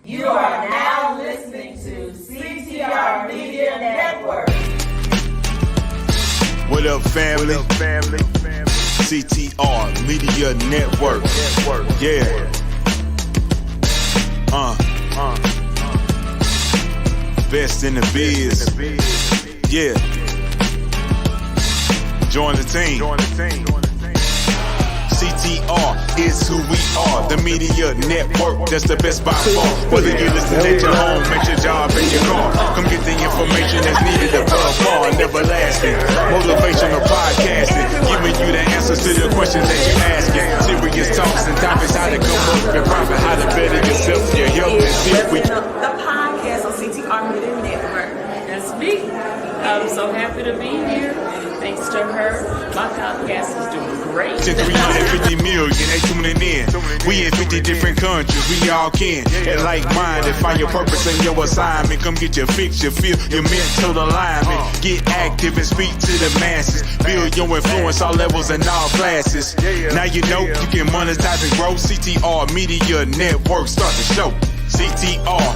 You are now listening to CTR Media Network. What up, family? CTR Media Network. Yeah. Best in the biz. Yeah. Join the team. CTR is who we are, the media network, that's the best by far. Whether you listen at your home, at your job, in your car, come get the information that's needed above all and everlasting. Motivational podcasting, giving you the answers to the questions that you're asking. Serious talks and topics, how to come up and profit, how to better yourself, your health, and see if we... The podcast on CTR Media Network. That's me. I'm so happy to be here. Thanks to her, my podcast is doing great. To 350 million, they tuning in. We in 50 different countries, we all can. And like minded, find your purpose and your assignment. Come get your fix, your feel, your mental alignment. Get active and speak to the masses. Build your influence, all levels and all classes. Now you know you can monetize and grow. CTR Media Network, start the show. CTR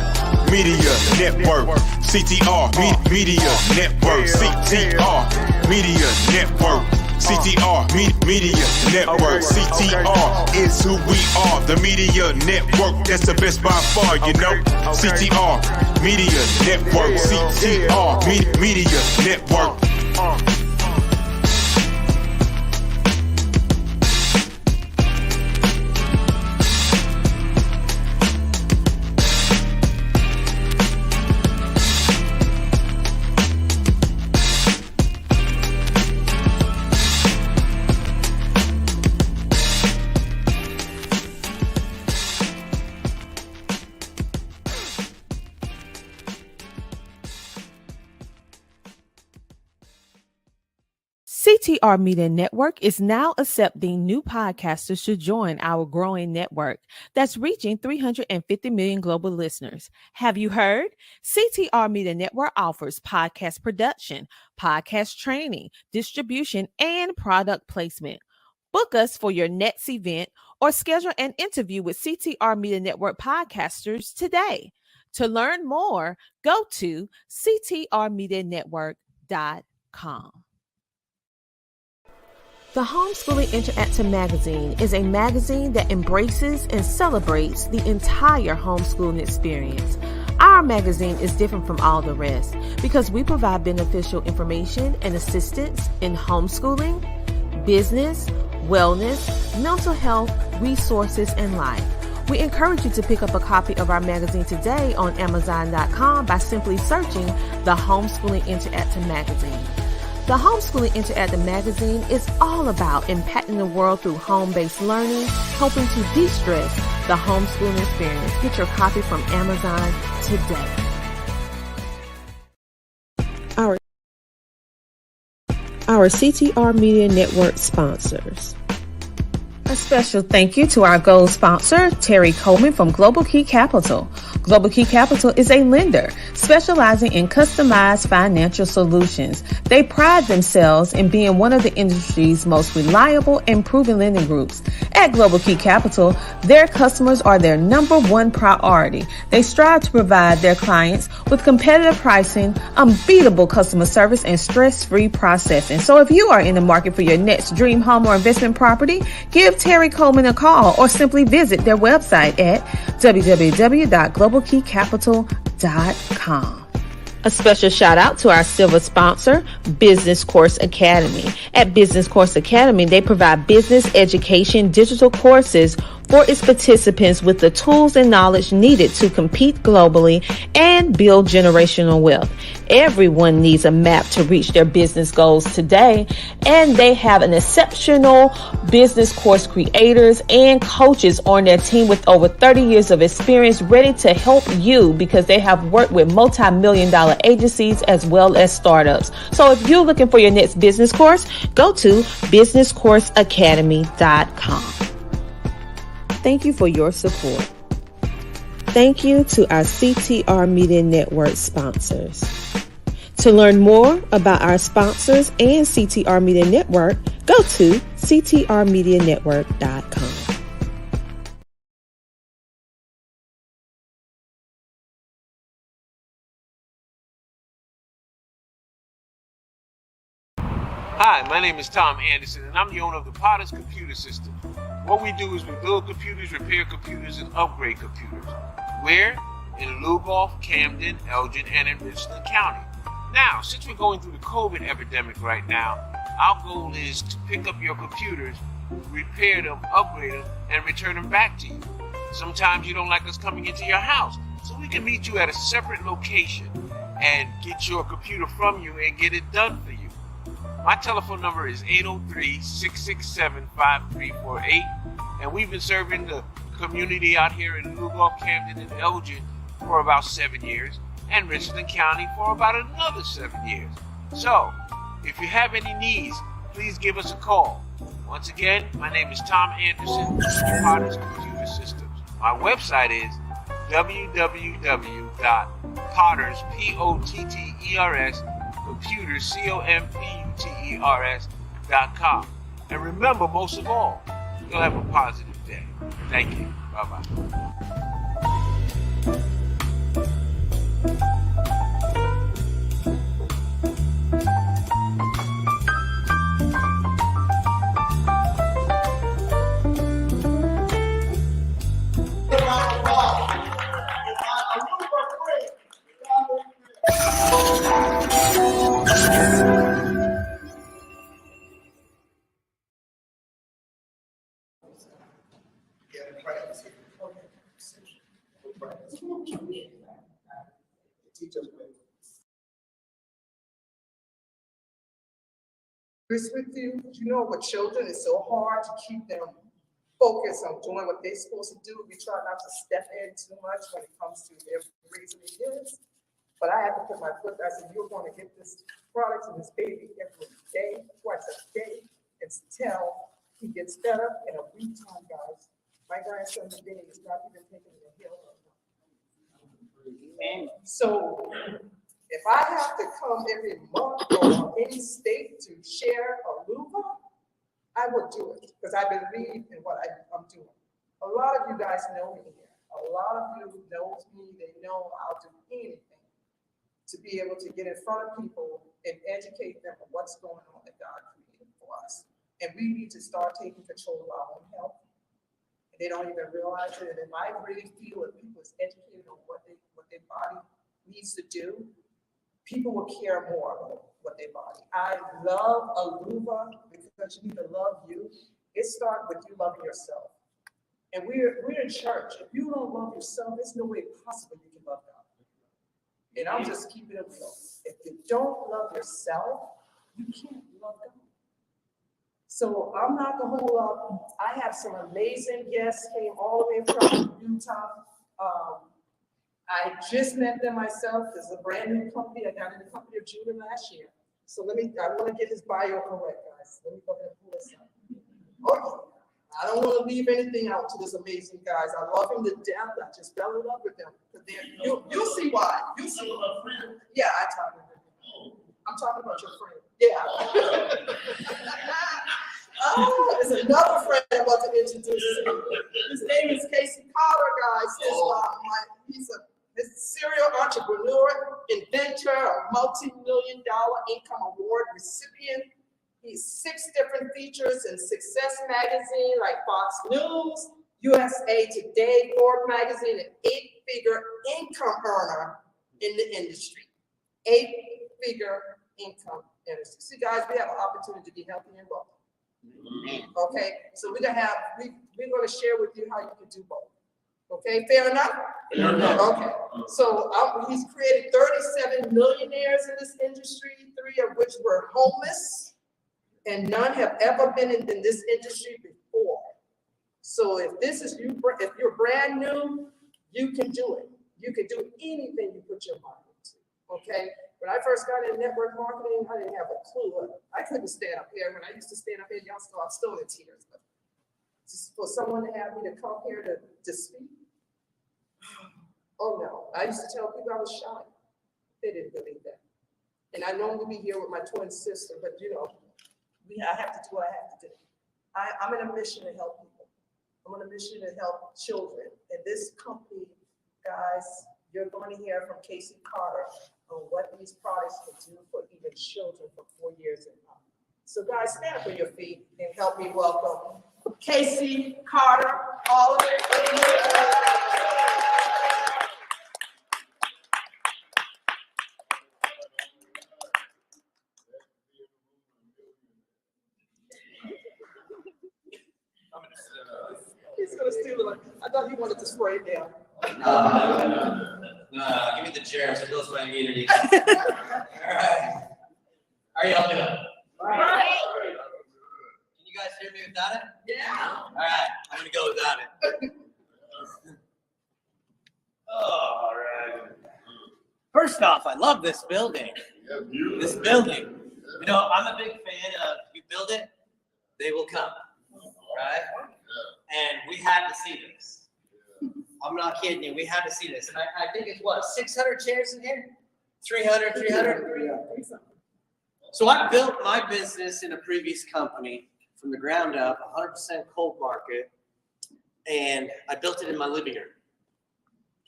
Media Network. CTR Media Network. CTR Media Network. CTR Media Network. CTR is who we are. The Media Network, that's the best by far, you know. CTR Media Network. CTR Media Network. CTR Media Network is now accepting new podcasters to join our growing network that's reaching 350 million global listeners. Have you heard? CTR Media Network offers podcast production, podcast training, distribution, and product placement. Book us for your next event or schedule an interview with CTR Media Network podcasters today. To learn more, go to ctrmedianetwork.com. The Homeschooling Interactive Magazine is a magazine that embraces and celebrates the entire homeschooling experience. Our magazine is different from all the rest because we provide beneficial information and assistance in homeschooling, business, wellness, mental health, resources, and life. We encourage you to pick up a copy of our magazine today on Amazon.com by simply searching the Homeschooling Interactive Magazine. The Homeschooling Interactive Magazine is all about impacting the world through home-based learning, helping to de-stress the homeschooling experience. Get your copy from Amazon today. Our CTR Media Network sponsors. A special thank you to our gold sponsor, Terry Coleman from Global Key Capital. Global Key Capital is a lender specializing in customized financial solutions. They pride themselves in being one of the industry's most reliable and proven lending groups. At Global Key Capital, their customers are their number one priority. They strive to provide their clients with competitive pricing, unbeatable customer service, and stress-free processing. So if you are in the market for your next dream home or investment property, give Terry Coleman a call or simply visit their website at www.globalkeycapital.com. A special shout out to our silver sponsor, Business Course Academy. At Business Course Academy, they provide business education digital courses for its participants with the tools and knowledge needed to compete globally and build generational wealth. Everyone needs a map to reach their business goals today, and they have an exceptional business course creators and coaches on their team with over 30 years of experience ready to help you because they have worked with multi-million-dollar agencies as well as startups. So if you're looking for your next business course, go to businesscourseacademy.com. Thank you for your support. Thank you to our CTR Media Network sponsors. To learn more about our sponsors and CTR Media Network, go to ctrmedianetwork.com. Hi, my name is Tom Anderson, and I'm the owner of the Potter's Computer System. What we do is we build computers, repair computers, and upgrade computers. Where? In Lugoff, Camden, Elgin, and in Richland County. Now, since we're going through the COVID epidemic right now, our goal is to pick up your computers, repair them, upgrade them, and return them back to you. Sometimes you don't like us coming into your house, so we can meet you at a separate location and get your computer from you and get it done for you. My telephone number is 803-667-5348, and we've been serving the community out here in Lugoff, Camden, and Elgin for about 7 years, and Richland County for about another 7 years. So, if you have any needs, please give us a call. Once again, my name is Tom Anderson with Potter's Computer Systems. My website is www.potters, P-O-T-T-E-R-S, computers, computers.com. And remember, most of all, you'll have a positive day. Thank you. Bye-bye. With you, you know, with children, it's so hard to keep them focused on doing what they're supposed to do. We try not to step in too much when it comes to their raising their kids. But I have to put my foot. I said, you're going to get this product to this baby every day, twice a day, until he gets better. In a week time, guys, my grandson today is not even taking the hill. So if I have to come every month or any state to share a loofah, I would do it because I believe in what I'm doing. A lot of you guys know me here. A lot of you know me. They know I'll do anything to be able to get in front of people and educate them on what's going on that God created for us. And we need to start taking control of our own health. And they don't even realize it. And if I really feel that people is educated on what their body needs to do, people will care more about what their body. I love Aluva because you need to love you. It starts with you loving yourself. And we're in church. If you don't love yourself, there's no way possible you can love God. And I'm just keeping it real. If you don't love yourself, you can't love God. So I'm not gonna hold up. I have some amazing guests came all the way from Utah. I just met them myself. This is a brand new company. I got in the company of June last year. So I want to get his bio correct, guys. Let me go ahead and pull this up. Okay. I don't want to leave anything out to this amazing guys. I love him to death. I just fell in love with them. You'll see why. You'll see why. Yeah, I'm talking about your friend. Yeah. There's another friend I want to introduce you. His name is Casey Carter, guys. He's a serial entrepreneur, inventor, a multi-million-dollar income award recipient. He's 6 different features in Success Magazine, like Fox News, USA Today, Forbes Magazine, an 8-figure income earner in the industry. 8-figure income industry. See, guys, we have an opportunity to be healthy and wealthy. Okay, so we're gonna share with you how you can do both. Okay, fair enough? Okay, so he's created 37 millionaires in this industry, 3 of which were homeless, and none have ever been in this industry before. So if you're brand new, you can do it. You can do anything you put your mind into. Okay. When I first got in network marketing, I didn't have a clue. I couldn't stand up here. When I used to stand up here, I'm still in tears. But just for someone to have me to come here to speak, oh no. I used to tell people I was shy. They didn't believe that. And I normally be here with my twin sister, but I have to do what I have to do. I'm in a mission to help people. I'm on a mission to help children. And this company, guys, you're going to hear from Casey Carter on what these products can do for even children from 4 years and up. So guys, stand up on your feet and help me welcome Casey, Carter, Oliver. He's gonna steal it. I thought he wanted to spray it down. No, give me the chair so it goes my immunity. All right. How are y'all doing? Right. Can you guys hear me without it? Yeah. All right, I'm gonna go without it. All right. First off, I love this building. This building. You know, I'm a big fan of you build it, they will come. Right? And we had to see this. I'm not kidding you. We had to see this. And I think it's what, 600 chairs in here? 300, 300? So I built my business in a previous company from the ground up, 100% cold market. And I built it in my living room.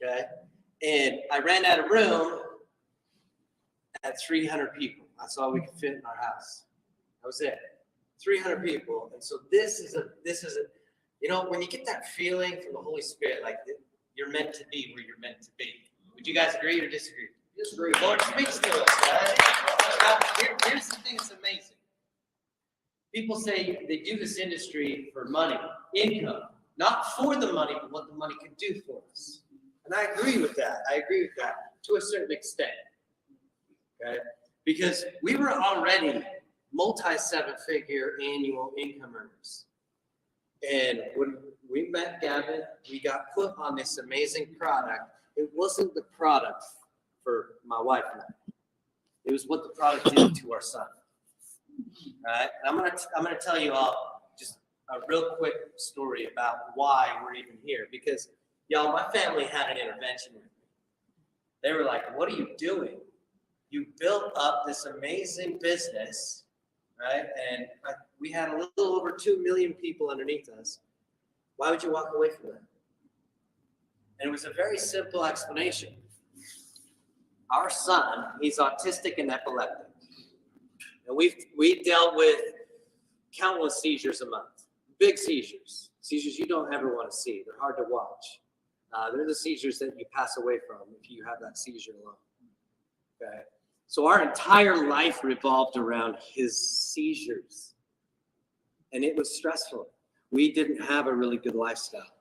Okay? And I ran out of room at 300 people. That's all we could fit in our house. That was it. 300 people. And so this is a, you know, when you get that feeling from the Holy Spirit, like you're meant to be where you're meant to be. Would you guys agree or disagree? Disagree. Lord speaks to us, guys. Now, here's the thing that's amazing. People say they do this industry for money, income, not for the money, but what the money can do for us. And I agree with that. I agree with that to a certain extent. Okay? Because we were already multi-seven-figure annual income earners. And when we met Gavin, we got put on this amazing product. It wasn't the product for my wife and I. It was what the product did to our son. All right? And I'm gonna tell you all just a real quick story about why we're even here. Because y'all, my family had an intervention with me. They were like, "What are you doing? You built up this amazing business, right? And we had a little over 2 million people underneath us. Why would you walk away from that?" And it was a very simple explanation. Our son, he's autistic and epileptic. And we dealt with countless seizures a month. Big seizures. Seizures you don't ever want to see. They're hard to watch. They're the seizures that you pass away from if you have that seizure alone. Okay? So our entire life revolved around his seizures. And it was stressful. We didn't have a really good lifestyle.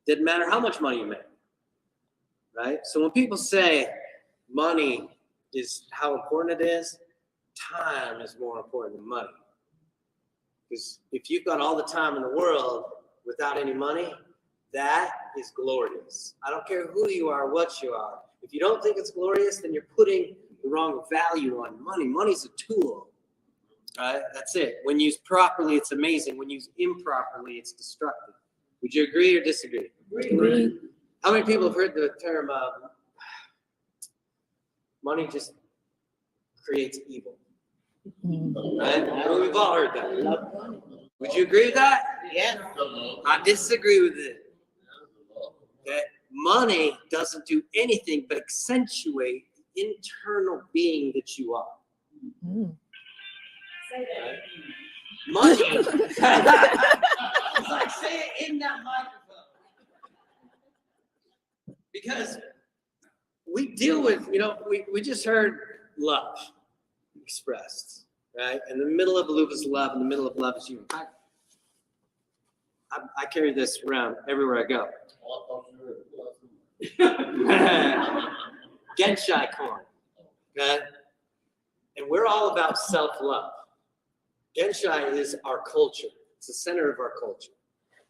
Didn't matter how much money you made. Right? So when people say money is how important it is, time is more important than money. Because if you've got all the time in the world without any money, that is glorious. I don't care who you are, what you are. If you don't think it's glorious, then you're putting the wrong value on money. Money's a tool, right? That's it. When used properly, it's amazing. When used improperly, it's destructive. Would you agree or disagree? Agree. How many people have heard the term money just creates evil? Right? We've all heard that. Would you agree with that? Yeah. I disagree with it. Okay? Money doesn't do anything but accentuate the internal being that you are. Say that. Money. It's like, say it in that microphone. Because we deal with, you know, we just heard love expressed, right? In the middle of love is love, in the middle of love is you. I carry this around everywhere I go. Genshai corn, okay? And we're all about self-love. Genshai is our culture. It's the center of our culture.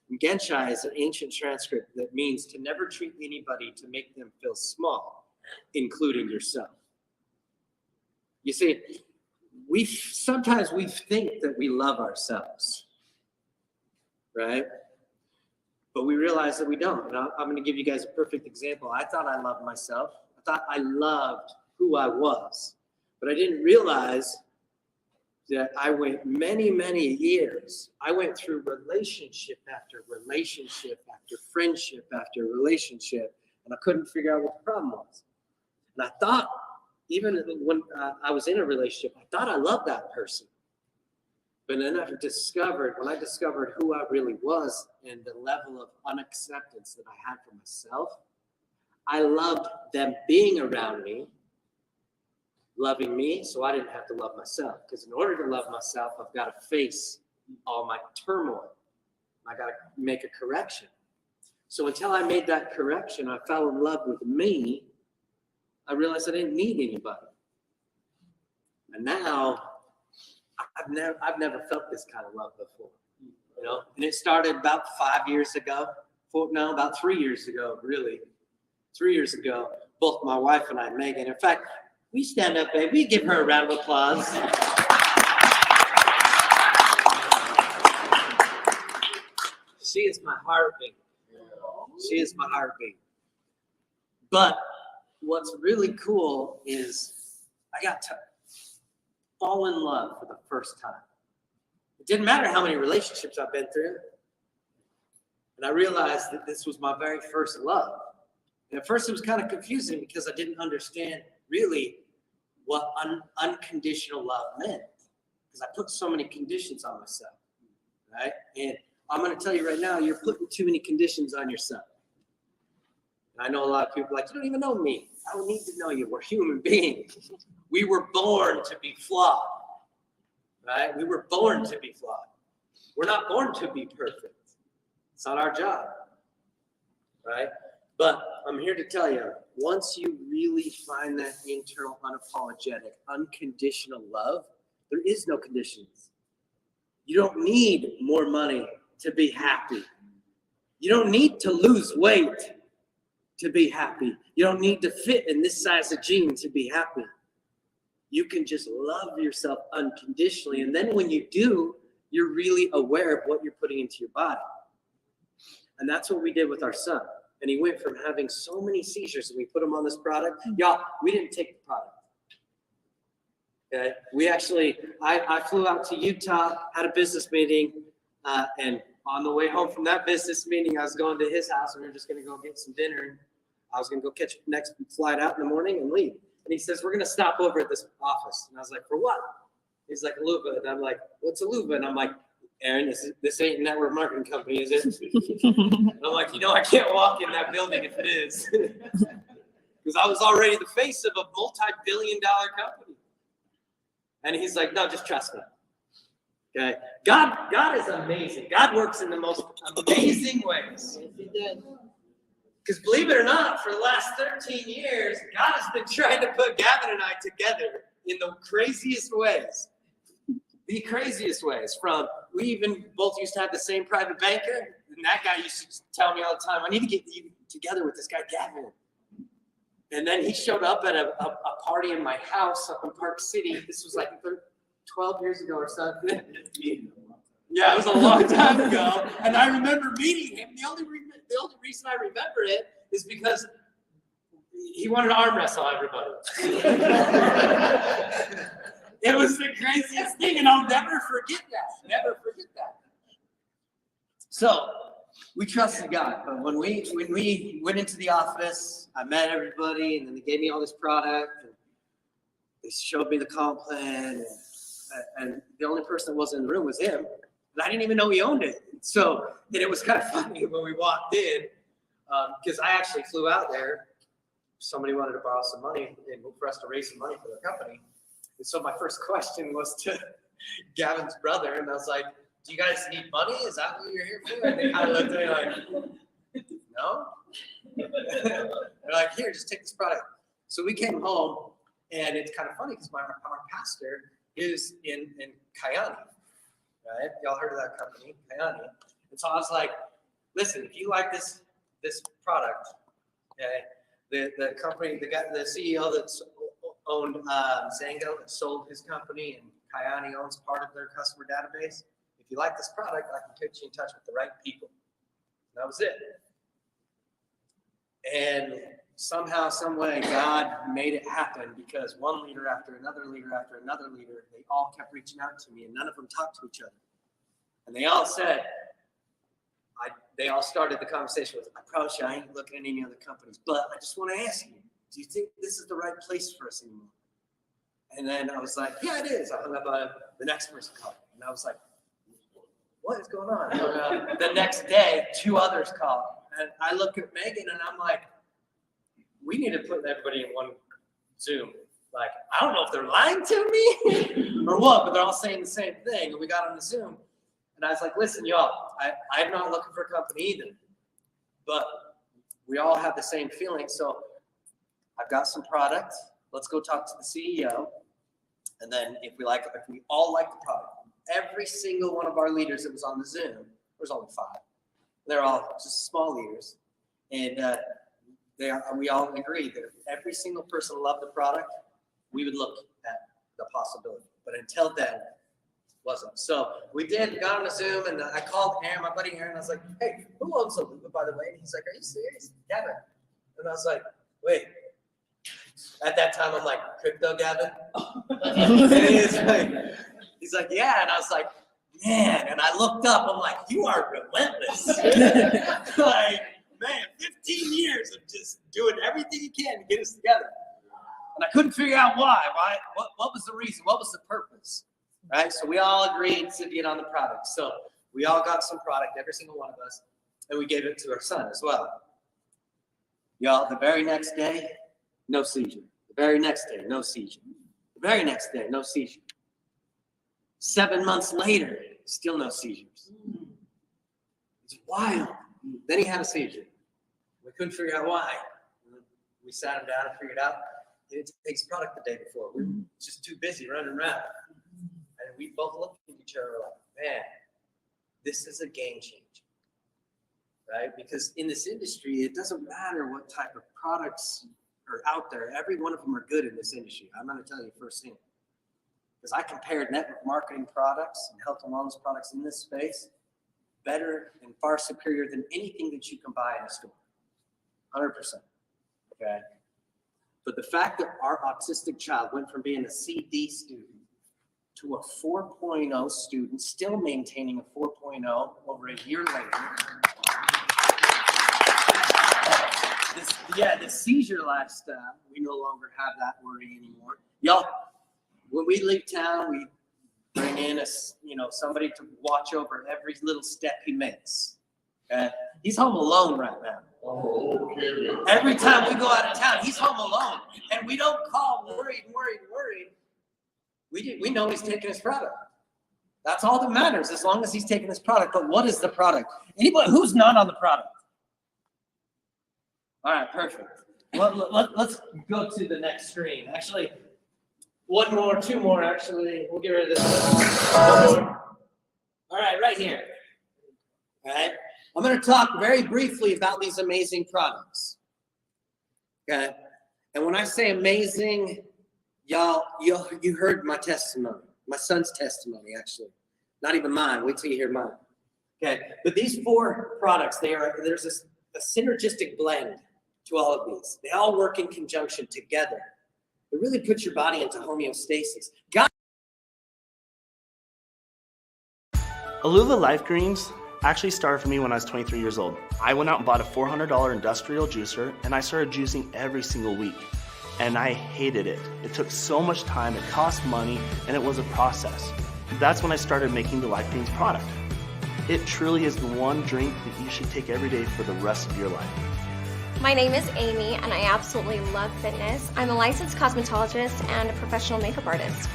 And Genshai is an ancient transcript that means to never treat anybody to make them feel small, including yourself. You see, sometimes we think that we love ourselves, right? But we realize that we don't. And I'm going to give you guys a perfect example. I thought I loved myself. I thought I loved who I was. But I didn't realize that I went many, many years. I went through relationship after relationship after friendship after relationship, and I couldn't figure out what the problem was. And I thought, even when I was in a relationship, I thought I loved that person. But then when I discovered who I really was and the level of unacceptance that I had for myself, I loved them being around me, loving me, so I didn't have to love myself. Because in order to love myself, I've got to face all my turmoil. I got to make a correction. So until I made that correction, I fell in love with me. I realized I didn't need anybody. And now I've never felt this kind of love before, you know. And it started about 5 years ago. About 3 years ago, really. 3 years ago, both my wife and I, Megan. In fact, we stand up, babe. We give her a round of applause. She is my heartbeat. She is my heartbeat. But what's really cool is I got to fall in love for the first time. It didn't matter how many relationships I've been through. And I realized that this was my very first love. And at first it was kind of confusing because I didn't understand really what unconditional love meant. Because I put so many conditions on myself, right? And I'm going to tell you right now, you're putting too many conditions on yourself. And I know a lot of people are like, you don't even know me. I don't need to know you. We're human beings. We were born to be flawed, right? We were born to be flawed. We're not born to be perfect. It's not our job, right? But I'm here to tell you, once you really find that internal, unapologetic, unconditional love, there is no conditions. You don't need more money to be happy. You don't need to lose weight to be happy. You don't need to fit in this size of jeans to be happy. You can just love yourself unconditionally. And then when you do, you're really aware of what you're putting into your body. And that's what we did with our son. And he went from having so many seizures and we put him on this product. Y'all, we didn't take the product. Okay? We actually, I flew out to Utah, had a business meeting, and on the way home from that business meeting, I was going to his house and we were just going to go get some dinner. I was going to go catch the next flight out in the morning and leave. And he says, we're going to stop over at this office. And I was like, for what? He's like, Aluva. And I'm like, what's Aluva? And I'm like, Aaron, this ain't a network marketing company, is it? And I'm like, I can't walk in that building if it is. Because I was already the face of a multi-billion-dollar company. And he's like, no, just trust me. Okay? God is amazing. God works in the most amazing ways. Because believe it or not, for the last 13 years, God has been trying to put Gavin and I together in the craziest ways. The craziest ways. We even both used to have the same private banker, and that guy used to tell me all the time, I need to get you together with this guy, Gavin. And then he showed up at a party in my house up in Park City. This was like 12 years ago or something. Yeah, it was a long time ago. And I remember meeting him. The only reason I remember it is because he wanted to arm wrestle everybody. It was the craziest thing, and I'll never forget that. Never forget that. So we trusted God, but when we went into the office, I met everybody, and then they gave me all this product, and they showed me the comp plan, and the only person that wasn't in the room was him, and I didn't even know he owned it. So, and it was kind of funny when we walked in, because I actually flew out there. Somebody wanted to borrow some money and for us to raise some money for the company. And so my first question was to Gavin's brother, and I was like, do you guys need money? Is that what you're here for? And they kind of looked at me like, no. They're like, here, just take this product. So we came home, and it's kind of funny because our pastor is in Kayani, right? Y'all heard of that company, Kayani. And so I was like, listen, if you like this product, okay, the company, the CEO that's owned Zango, that sold his company, and Kayani owns part of their customer database. If you like this product, I can put you in touch with the right people. And that was it. And somehow, some way, God made it happen because one leader after another leader after another leader, they all kept reaching out to me, and none of them talked to each other. And they all said, they all started the conversation with, I promise you, I ain't looking at any other companies, but I just want to ask you, do you think this is the right place for us anymore? And then I was like, yeah, it is. I hung up on the next person called. And I was like, what is going on? And, the next day, 2 others called. And I look at Megan and I'm like, we need to put everybody in one Zoom. Like, I don't know if they're lying to me or what, but they're all saying the same thing. And we got on the Zoom. And I was like, listen, y'all, I'm not looking for a company either. But we all have the same feeling. So I've got some product. Let's go talk to the CEO. And then if we all like the product, every single one of our leaders that was on the Zoom, there was only 5. They're all just small leaders. And we all agreed that if every single person loved the product, we would look at the possibility. But until then, wasn't. So we got on a Zoom, and I called Aaron, my buddy Aaron. I was like, hey, who owns Aluva, by the way? And he's like, are you serious? Gavin. And I was like, wait. At that time, I'm like, crypto Gavin? And he's like, yeah. And I was like, man. And I looked up, I'm like, you are relentless. Like, man, 15 years of just doing everything you can to get us together. And I couldn't figure out why. What was the reason? What was the purpose? Right? So we all agreed to get on the product. So we all got some product, every single one of us, and we gave it to our son as well. Y'all, the very next day, no seizure. The very next day, no seizure. The very next day, no seizure. 7 months later, still no seizures. It's wild. Then he had a seizure. We couldn't figure out why. We sat him down and figured out he didn't take his product the day before. We were just too busy running around. And we both looked at each other like, man, this is a game changer, right? Because in this industry, it doesn't matter what type of products are out there. Every one of them are good in this industry. I'm going to tell you firsthand. Because I compared network marketing products and health and wellness products in this space, better and far superior than anything that you can buy in a store. 100%. Okay? But the fact that our autistic child went from being a CD student to a 4.0 student, still maintaining a 4.0 over a year later. The seizure lifestyle, we no longer have that worry anymore. Y'all, when we leave town, we bring in somebody to watch over every little step he makes. He's home alone right now. Every time we go out of town, he's home alone. And we don't call worried. We know he's taking his product. That's all that matters, as long as he's taking his product. But what is the product? Anybody who's not on the product? All right, perfect. Let's go to the next screen. Actually, 2 more, actually. We'll get rid of this one. All right, right here. All right. I'm going to talk very briefly about these amazing products. Okay. And when I say amazing, y'all, you heard my testimony, my son's testimony, actually. Not even mine. Wait till you hear mine. Okay. But these 4 products, there's a synergistic blend to all of these. They all work in conjunction together. It really puts your body into homeostasis. Aluva Life Greens actually started for me when I was 23 years old. I went out and bought a $400 industrial juicer, and I started juicing every single week. And I hated it. It took so much time, it cost money, and it was a process. That's when I started making the Life Greens product. It truly is the one drink that you should take every day for the rest of your life. My name is Amy, and I absolutely love fitness. I'm a licensed cosmetologist and a professional makeup artist.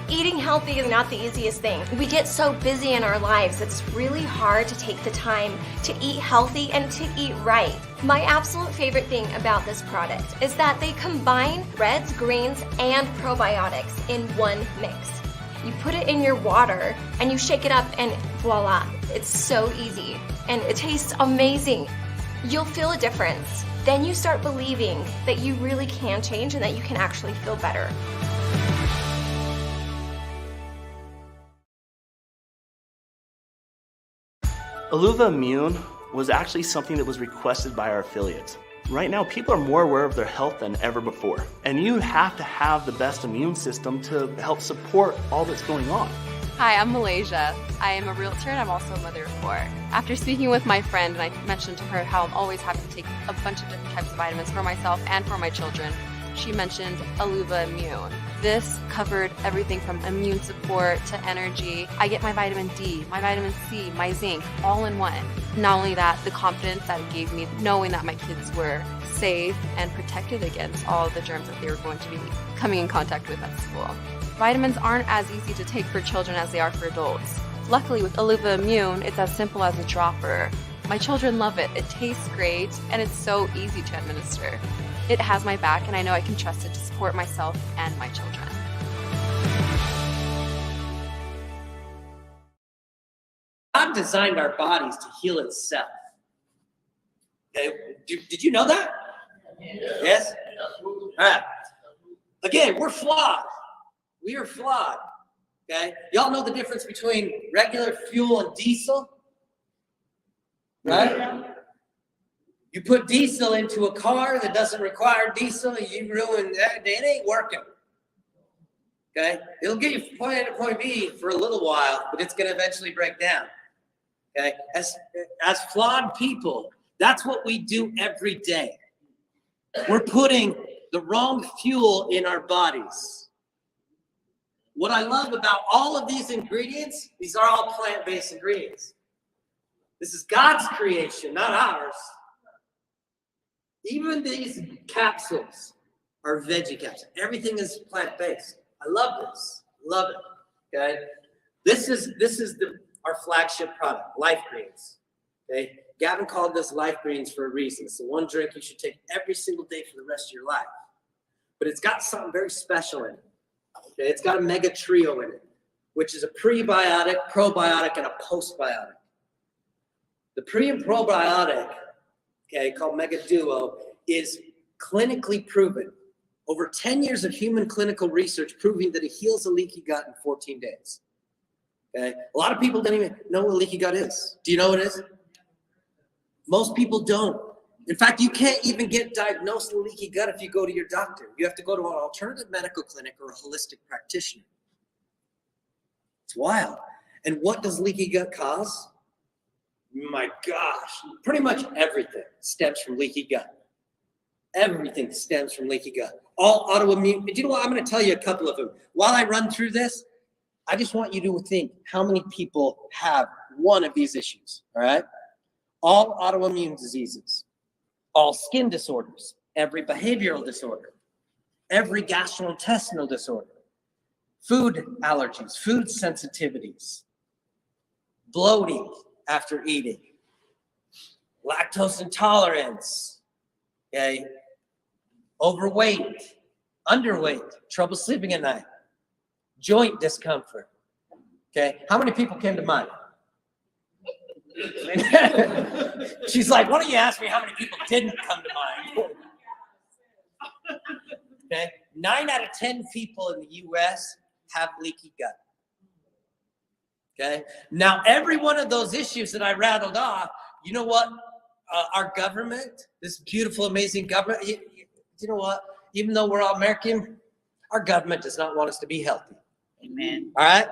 Eating healthy is not the easiest thing. We get so busy in our lives, it's really hard to take the time to eat healthy and to eat right. My absolute favorite thing about this product is that they combine reds, greens, and probiotics in one mix. You put it in your water and you shake it up and voila, it's so easy and it tastes amazing. You'll feel a difference. Then you start believing that you really can change and that you can actually feel better. Aluva Immune was actually something that was requested by our affiliates. Right now, people are more aware of their health than ever before. And you have to have the best immune system to help support all that's going on. Hi, I'm Malaysia. I am a realtor and I'm also a mother of 4. After speaking with my friend, and I mentioned to her how I'm always having to take a bunch of different types of vitamins for myself and for my children, she mentioned Aluva Immune. This covered everything from immune support to energy. I get my vitamin D, my vitamin C, my zinc, all in one. Not only that, the confidence that it gave me, knowing that my kids were safe and protected against all the germs that they were going to be coming in contact with at school. Vitamins aren't as easy to take for children as they are for adults. Luckily, with Aluva Immune, it's as simple as a dropper. My children love it. It tastes great, and it's so easy to administer. It has my back, and I know I can trust it to support myself and my children. God designed our bodies to heal itself. Okay, did you know that? Yes? All right. Again, we're flawed. We are flawed. Okay? Y'all know the difference between regular fuel and diesel? Right? You put diesel into a car that doesn't require diesel, you ruin that. It ain't working. Okay? It'll get you from point A to point B for a little while, but it's going to eventually break down. Okay? As flawed people, that's what we do every day. We're putting the wrong fuel in our bodies. What I love about all of these ingredients, these are all plant-based ingredients. This is God's creation, not ours. Even these capsules are veggie capsules. Everything is plant-based. I love this. Love it. Okay. This is our flagship product, Life Greens. Okay. Gavin called this Life Greens for a reason. It's the one drink you should take every single day for the rest of your life. But it's got something very special in it. Okay. It's got a mega trio in it, which is a prebiotic, probiotic, and a postbiotic. The pre and probiotic, okay, called Mega Duo, is clinically proven. Over 10 years of human clinical research proving that it heals a leaky gut in 14 days. Okay, a lot of people don't even know what a leaky gut is. Do you know what it is? Most people don't. In fact, you can't even get diagnosed with leaky gut if you go to your doctor. You have to go to an alternative medical clinic or a holistic practitioner. It's wild. And what does leaky gut cause? My gosh, pretty much everything stems from leaky gut. Everything stems from leaky gut. All autoimmune. Do you know what? I'm going to tell you a couple of them. While I run through this, I just want you to think how many people have one of these issues, all right? All autoimmune diseases, all skin disorders, every behavioral disorder, every gastrointestinal disorder, food allergies, food sensitivities, bloating after eating, lactose intolerance, okay, overweight, underweight, trouble sleeping at night, joint discomfort, okay? How many people came to mind? She's like, why don't you ask me how many people didn't come to mind? Okay, 9 out of 10 people in the U.S. have leaky gut. Okay, now every one of those issues that I rattled off, you know what? Our government, this beautiful, amazing government, you know what? Even though we're all American, our government does not want us to be healthy. Amen. All right?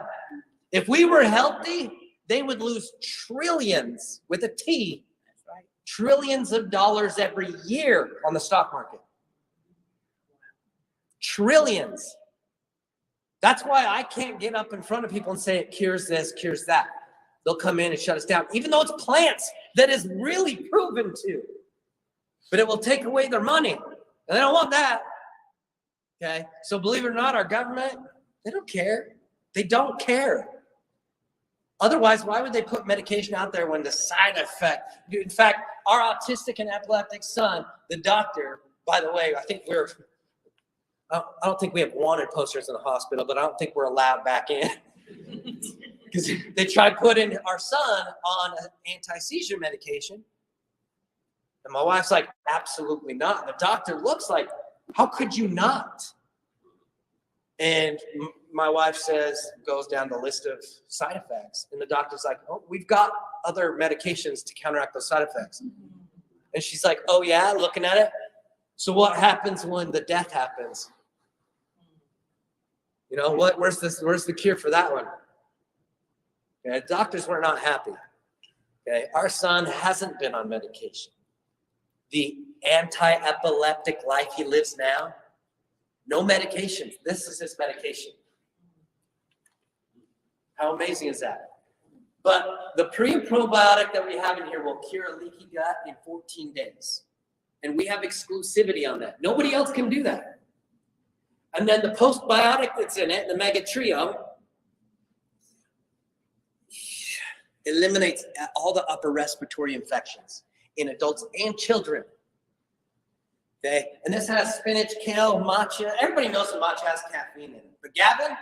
If we were healthy, they would lose trillions with a T, right? Trillions of dollars every year on the stock market. Trillions. That's why I can't get up in front of people and say it cures this, cures that. They'll come in and shut us down, even though it's plants that is really proven to. But it will take away their money, and they don't want that. Okay? So believe it or not, our government, they don't care. They don't care. Otherwise, why would they put medication out there when the side effect? In fact, our autistic and epileptic son, the doctor, by the way, I don't think we have wanted posters in the hospital, but I don't think we're allowed back in. Because they tried putting our son on an anti-seizure medication. And my wife's like, absolutely not. And the doctor looks like, how could you not? And my wife goes down the list of side effects. And the doctor's like, oh, we've got other medications to counteract those side effects. And she's like, oh yeah, looking at it. So what happens when the death happens? You know, where's the cure for that one? Okay, doctors were not happy. Okay, our son hasn't been on medication. The anti-epileptic life he lives now, No medications. This is his medication. How amazing is that? But the pre and probiotic that we have in here will cure a leaky gut in 14 days. And we have exclusivity on that. Nobody else can do that. And then the postbiotic that's in it, the Mega Trio, eliminates all the upper respiratory infections in adults and children. Okay, and this has spinach, kale, matcha. Everybody knows that matcha has caffeine in it. But Gavin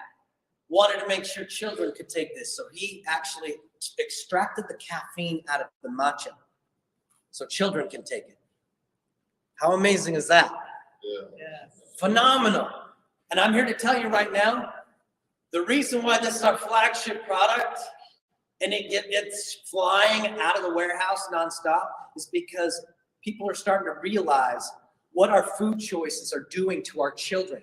wanted to make sure children could take this, so he actually extracted the caffeine out of the matcha so children can take it. How amazing is that? Yeah. Phenomenal. And I'm here to tell you right now, the reason why this is our flagship product and it's flying out of the warehouse nonstop is because people are starting to realize what our food choices are doing to our children.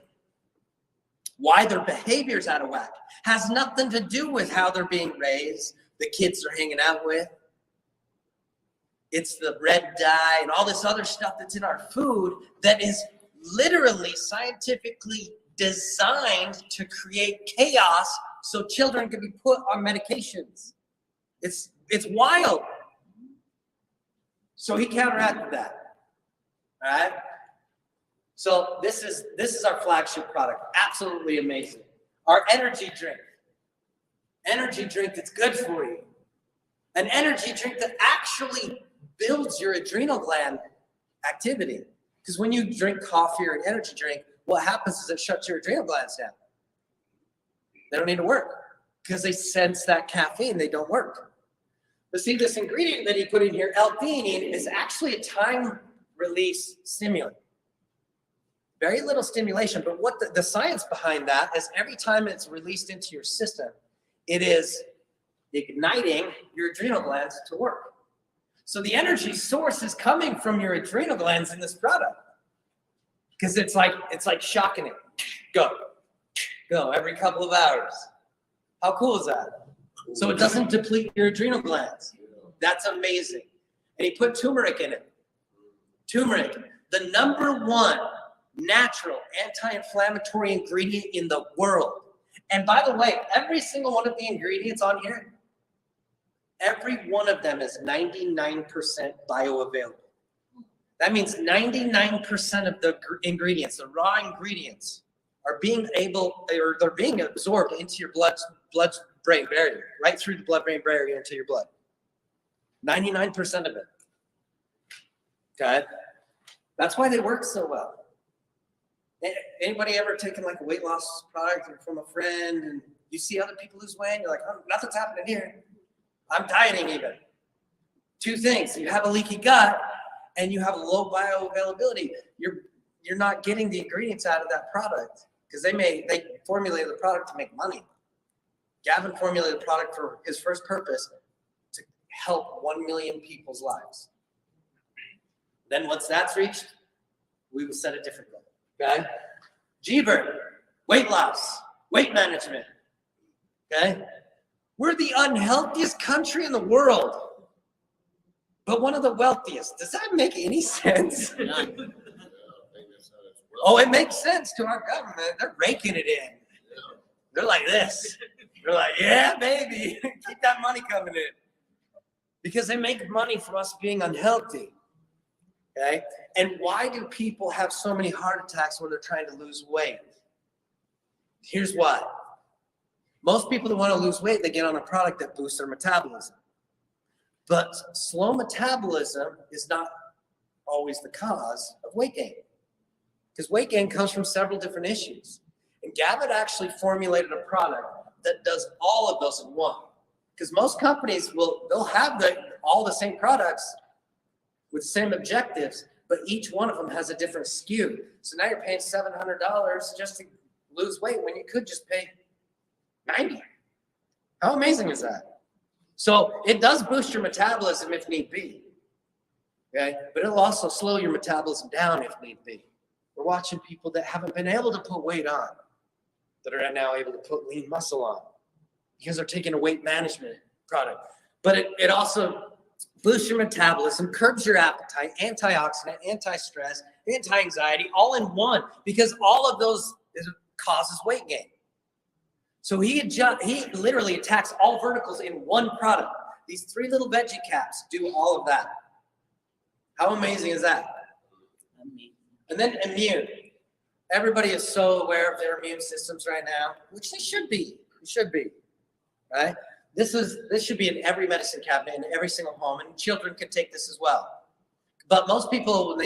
Why their behavior's out of whack has nothing to do with how they're being raised, the kids they're hanging out with. It's the red dye and all this other stuff that's in our food that is literally scientifically designed to create chaos so children can be put on medications. It's wild. So he counteracted that. All right? So this is our flagship product. Absolutely amazing. Our energy drink. Energy drink that's good for you. An energy drink that actually builds your adrenal gland activity. Because when you drink coffee or an energy drink, what happens is it shuts your adrenal glands down. They don't need to work because they sense that caffeine, they don't work. But see, this ingredient that he put in here, L-theanine, is actually a time-release stimulant. Very little stimulation, but what the science behind that is every time it's released into your system, it is igniting your adrenal glands to work. So the energy source is coming from your adrenal glands in this product. Because it's like shocking it. Go every couple of hours. How cool is that? So it doesn't deplete your adrenal glands. That's amazing. And he put turmeric in it. Turmeric, the #1 natural anti-inflammatory ingredient in the world. And by the way, every single one of the ingredients on here, every one of them is 99% bioavailable. That means 99% of the ingredients, the raw ingredients, are being absorbed into your blood-brain barrier, right through the blood-brain barrier into your blood. 99% of it. Okay? That's why they work so well. Anybody ever taken like a weight loss product from a friend and you see other people lose weight and you're like, oh, nothing's happening here. I'm dieting even. Two things. You have a leaky gut and you have a low bioavailability. You're not getting the ingredients out of that product because they formulated the product to make money. Gavin formulated the product for his first purpose, to help 1 million people's lives. Then once that's reached, we will set a different goal. Okay? G-Bird, weight loss, weight management. Okay? We're the unhealthiest country in the world, but one of the wealthiest. Does that make any sense? Oh, it makes sense to our government. They're raking it in. They're like this. They're like, yeah, baby, keep that money coming in. Because they make money from us being unhealthy. Okay? And why do people have so many heart attacks when they're trying to lose weight? Here's why. Most people that want to lose weight, they get on a product that boosts their metabolism. But slow metabolism is not always the cause of weight gain. Because weight gain comes from several different issues. And Gavin actually formulated a product that does all of those in one. Because most companies they'll have all the same products with the same objectives, but each one of them has a different SKU. So now you're paying $700 just to lose weight when you could just pay $90. How amazing is that? So it does boost your metabolism if need be. Okay? But it'll also slow your metabolism down if need be. We're watching people that haven't been able to put weight on that are now able to put lean muscle on because they're taking a weight management product. But it also boosts your metabolism, curbs your appetite, antioxidant, anti-stress, anti-anxiety, all in one, because all of those causes weight gain. So he literally attacks all verticals in one product. These 3 little veggie caps do all of that. How amazing is that? And then immune. Everybody is so aware of their immune systems right now, which they should be. It should be, right? This should be in every medicine cabinet in every single home, and children can take this as well. But most people, when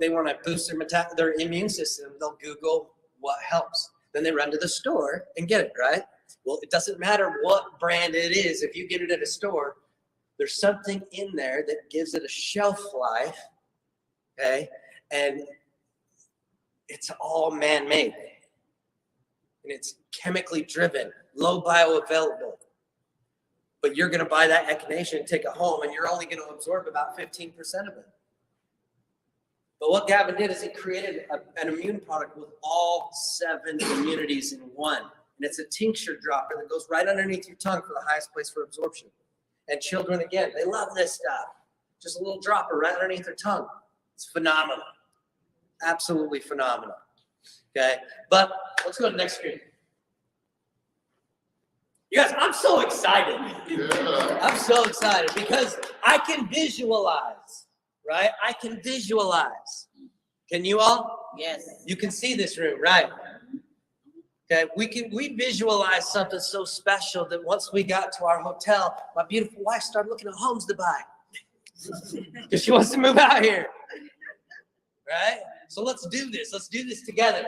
they want to boost their immune system, they'll Google what helps. Then they run to the store and get it, right? Well, it doesn't matter what brand it is. If you get it at a store, there's something in there that gives it a shelf life, okay? And it's all man-made. And it's chemically driven, low bioavailable. But you're going to buy that echinacea and take it home, and you're only going to absorb about 15% of it. But what Gavin did is he created an immune product with all 7 immunities in one. And it's a tincture dropper that goes right underneath your tongue for the highest place for absorption. And children, again, they love this stuff. Just a little dropper right underneath their tongue. It's phenomenal. Absolutely phenomenal. Okay? But let's go to the next screen. You guys, I'm so excited. Yeah. I'm so excited because I can visualize, right? I can visualize. Can you all? Yes. You can see this room, right? Okay, we visualize something so special that once we got to our hotel, my beautiful wife started looking at homes to buy because she wants to move out here, right? So let's do this. Let's do this together.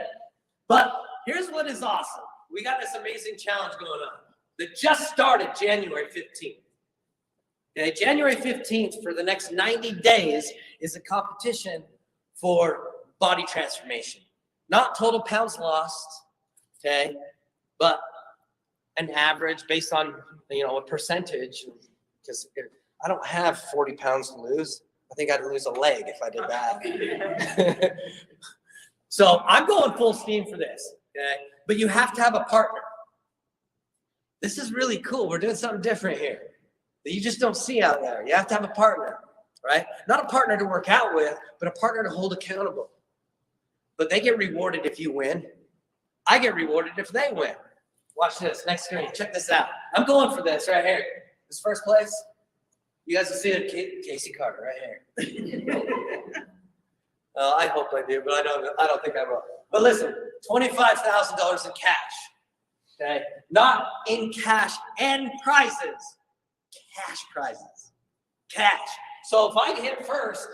But here's what is awesome. We got this amazing challenge going on that just started January 15th. Okay, January 15th for the next 90 days is a competition for body transformation. Not total pounds lost, okay, but an average based on, a percentage. Because I don't have 40 pounds to lose. I think I'd lose a leg if I did that. So I'm going full steam for this, okay? But you have to have a partner. This is really cool. We're doing something different here that you just don't see out there. You have to have a partner, right? Not a partner to work out with, but a partner to hold accountable. But they get rewarded if you win. I get rewarded if they win. Watch this. Next screen. Check this out. I'm going for this right here. This first place. You guys will see it, Casey Carter right here. I hope I do, but I don't think I will. But listen, $25,000 in cash. Okay, not in cash and prizes. Cash prizes. Cash. So if I hit first,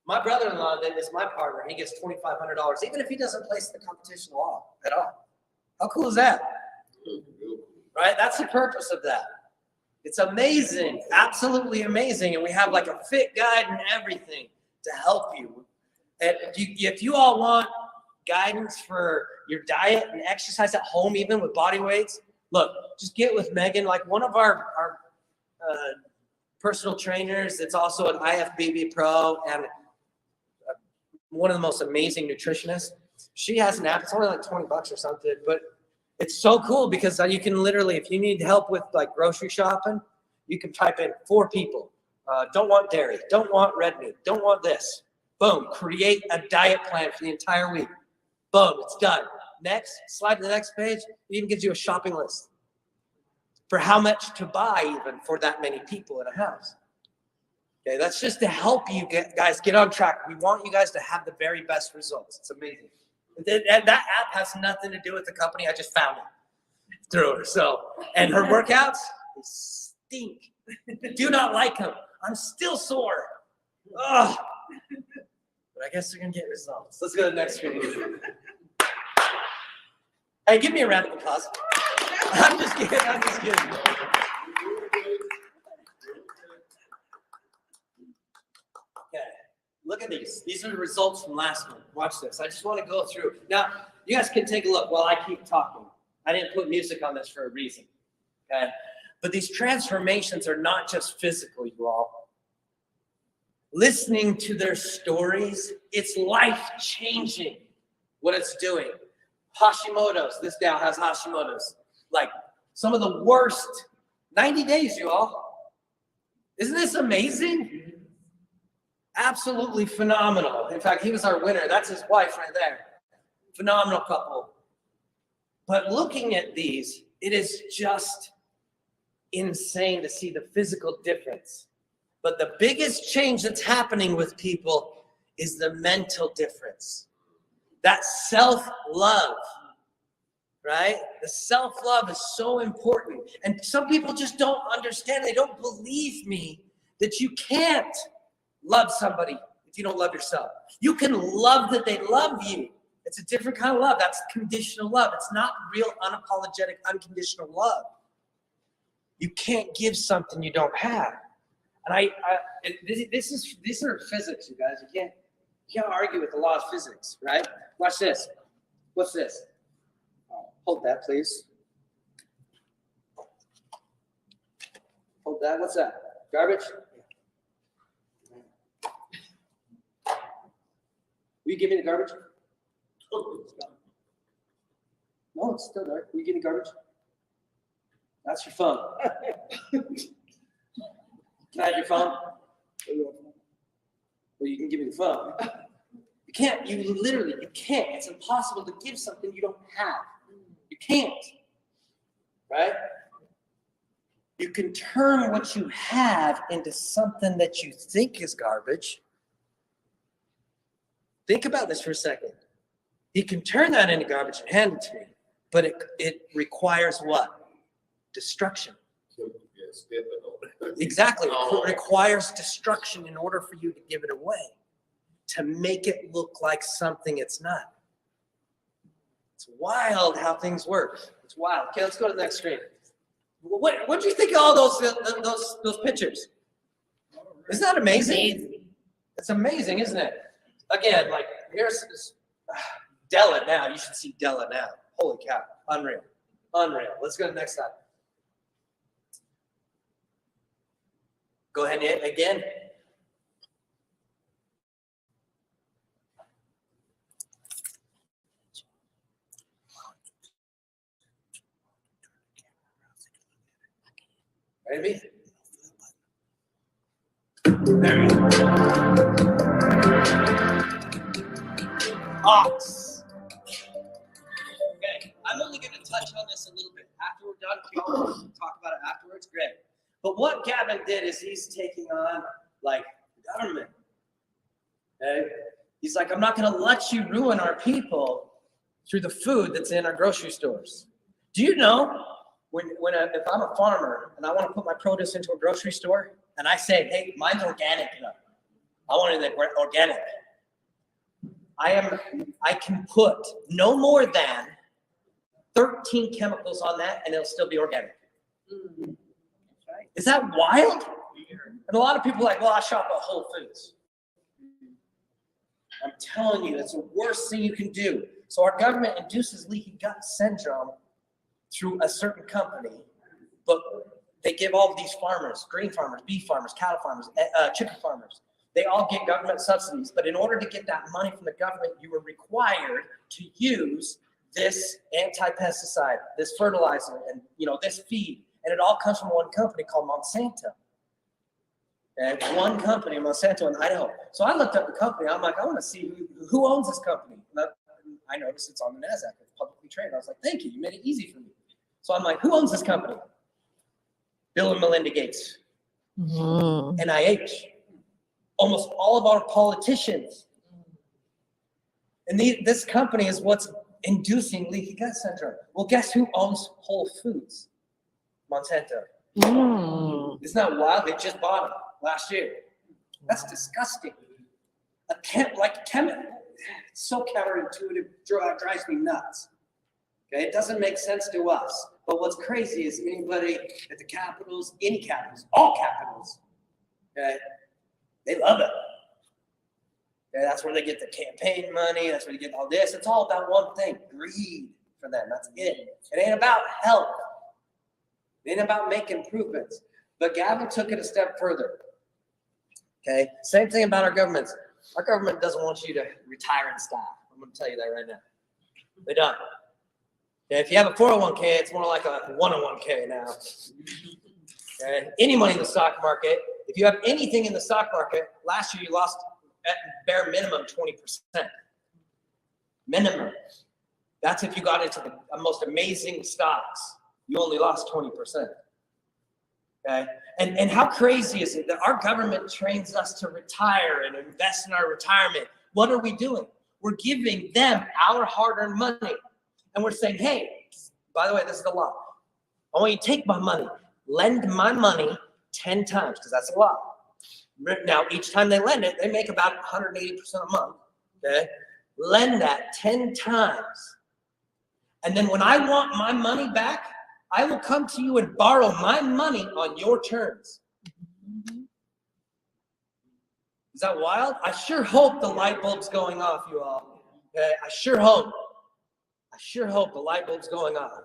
my brother-in-law that is my partner, he gets $2,500, even if he doesn't place the competition at all. How cool is that? Right? That's the purpose of that. It's amazing, absolutely amazing. And we have like a fit guide and everything to help you. And if you all want guidance for your diet and exercise at home, even with body weights, look, just get with Megan. Like one of our personal trainers that's also an IFBB pro and one of the most amazing nutritionists. She has an app. It's only like $20 or something, but it's so cool because you can literally, if you need help with like grocery shopping, you can type in 4 people. Don't want dairy, don't want red meat, don't want this. Boom, create a diet plan for the entire week. Boom, it's done. Next, slide to the next page. It even gives you a shopping list for how much to buy even for that many people in a house. Okay, that's just to help you guys get on track. We want you guys to have the very best results. It's amazing. And that app has nothing to do with the company. I just found it through her. So, and her workouts, they stink. Do not like them. I'm still sore. Ugh. But I guess they're going to get results. Let's go to the next screen. Hey, give me a round of applause. I'm just kidding. I'm just kidding. Okay, look at these. These are the results from last month. Watch this. I just want to go through. Now, you guys can take a look while I keep talking. I didn't put music on this for a reason. Okay, but these transformations are not just physical, you all. Listening to their stories, it's life-changing what it's doing. Hashimoto's. This gal has Hashimoto's. Like some of the worst. 90 days, you all. Isn't this amazing? Absolutely phenomenal. In fact, he was our winner. That's his wife right there. Phenomenal couple. But looking at these, it is just insane to see the physical difference. But the biggest change that's happening with people is the mental difference. That self-love, right? The self-love is so important. And some people just don't understand. They don't believe me that you can't love somebody if you don't love yourself. You can love that they love you. It's a different kind of love. That's conditional love. It's not real, unapologetic, unconditional love. You can't give something you don't have. And these are physics, you guys. You can't argue with the law of physics, right? Watch this. What's this? Hold that, please. Hold that. What's that? Garbage? Will you give me the garbage? No, it's still there. Will you give me garbage? That's your phone. Can I have your phone? Well, you can give me the phone. You can't. You can't. It's impossible to give something you don't have. You can't. Right? You can turn what you have into something that you think is garbage. Think about this for a second. You can turn that into garbage and hand it to me, but it requires what? Destruction. Exactly. It requires destruction in order for you to give it away, to make it look like something it's not. It's wild how things work. It's wild. Okay, let's go to the next screen. What do you think of all those pictures? Isn't that amazing? It's amazing, isn't it? Again, like here's Della now. You should see Della now. Holy cow. Unreal. Unreal. Let's go to the next slide. Go ahead again. Ready? There we go. Ox. Okay, I'm only going to touch on this a little bit. After we're done, if you all want to talk about it afterwards, great. But what Gavin did is he's taking on, like, the government. Okay? He's like, I'm not going to let you ruin our people through the food that's in our grocery stores. Do you know, if I'm a farmer and I want to put my produce into a grocery store, and I say, hey, mine's organic enough. I want it organic. I can put no more than 13 chemicals on that, and it'll still be organic. Is that wild? And a lot of people are like, well, I shop at Whole Foods. I'm telling you, that's the worst thing you can do. So our government induces leaky gut syndrome through a certain company, but they give all of these farmers, grain farmers, beef farmers, cattle farmers, chicken farmers, they all get government subsidies. But in order to get that money from the government, you were required to use this anti-pesticide, this fertilizer, and this feed. And it all comes from one company called Monsanto. And one company, Monsanto in Idaho. So I looked up the company. I'm like, I want to see who owns this company. And I noticed it's on the NASDAQ. It's publicly traded. I was like, thank you. You made it easy for me. So I'm like, who owns this company? Bill and Melinda Gates. NIH. Almost all of our politicians. And this company is what's inducing leaky gut syndrome. Well, guess who owns Whole Foods? Monsanto. Isn't that wild? They just bought them last year. That's disgusting. It's so counterintuitive, drives me nuts. Okay, it doesn't make sense to us. But what's crazy is anybody at the capitals, any capitals, all capitals, okay, they love it. Okay, that's where they get the campaign money. That's where they get all this. It's all about one thing: greed for them. That's it. It ain't about health. It ain't about making improvements. But Gavin took it a step further. Okay, same thing about our governments. Our government doesn't want you to retire in style. I'm going to tell you that right now. They don't. Okay, if you have a 401k, it's more like a 101k now. Okay, any money in the stock market, If you have anything in the stock market, last year you lost at bare minimum 20%. Minimum. That's if you got into the most amazing stocks. You only lost 20%. Okay? And how crazy is it that our government trains us to retire and invest in our retirement? What are we doing? We're giving them our hard-earned money. And we're saying, hey, by the way, this is the law. I want you to take my money, lend my money 10 times, because that's a law. Now, each time they lend it, they make about 180% a month. Okay? Lend that 10 times. And then when I want my money back, I will come to you and borrow my money on your terms. Is that wild? I sure hope the light bulb's going off, you all. Okay? I sure hope the light bulb's going on.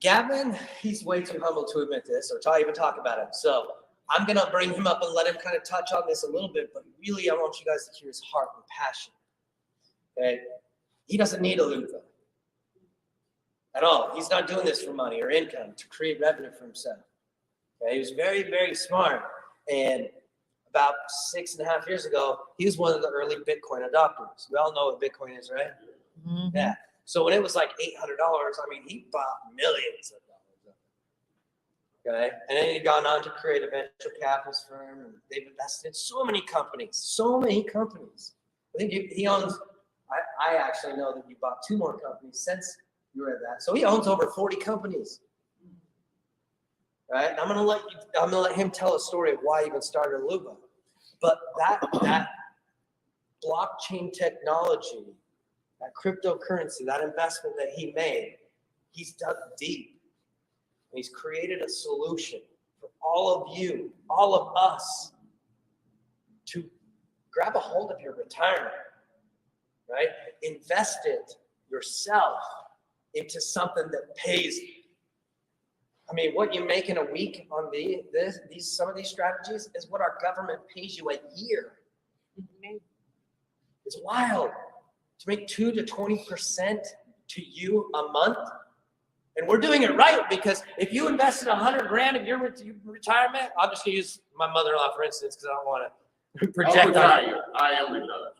Gavin, he's way too humble to admit this or to even talk about it. So I'm going to bring him up and let him kind of touch on this a little bit, but really I want you guys to hear his heart and passion. Okay? He doesn't need a loofah at all. He's not doing this for money or income to create revenue for himself. Okay? He was very, very smart. And about 6.5 years ago, he was one of the early Bitcoin adopters. We all know what Bitcoin is, right? Mm-hmm. Yeah. So when it was like $800, I mean, he bought millions of dollars. Okay. And then he's gone on to create a venture capitalist firm. And they've invested in so many companies. I think he owns, I actually know that he bought 2 more companies since you were at that. So he owns over 40 companies. Right? And I'm gonna let him tell a story of why he even started Aluba. But that blockchain technology, that cryptocurrency, that investment that he made, he's dug deep. And he's created a solution for all of you, all of us, to grab a hold of your retirement, right? Invest it yourself into something that pays. I mean, what you make in a week on some of these strategies is what our government pays you a year. It's wild to make 2 to 20% to you a month. And we're doing it right, because if you invested $100,000 in your retirement, I'm just gonna use my mother-in-law for instance, because I don't want to project on you. I am retired.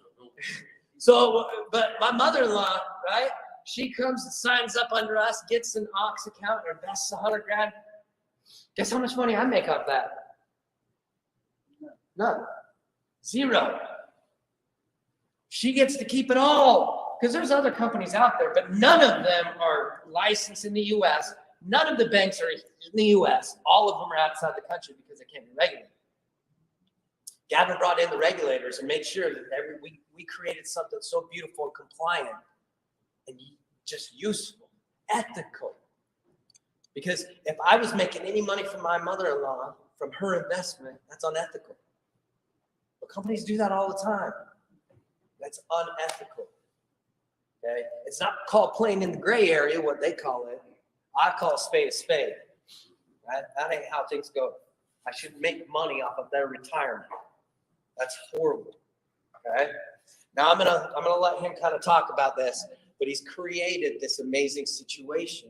So, but my mother-in-law, right? She comes and signs up under us, gets an Ox account, and invests $100,000. Guess how much money I make off that? None. 0. She gets to keep it all, because there's other companies out there, but none of them are licensed in the U.S. None of the banks are in the U.S. All of them are outside the country because they can't be regulated. Gavin brought in the regulators and made sure that we created something so beautiful and compliant and just useful, ethical. Because if I was making any money from my mother-in-law, from her investment, that's unethical. But companies do that all the time. That's unethical. Okay? It's not called playing in the gray area, what they call it. I call a spade. Right? That ain't how things go. I should make money off of their retirement. That's horrible. Okay? Now I'm gonna let him kind of talk about this, but he's created this amazing situation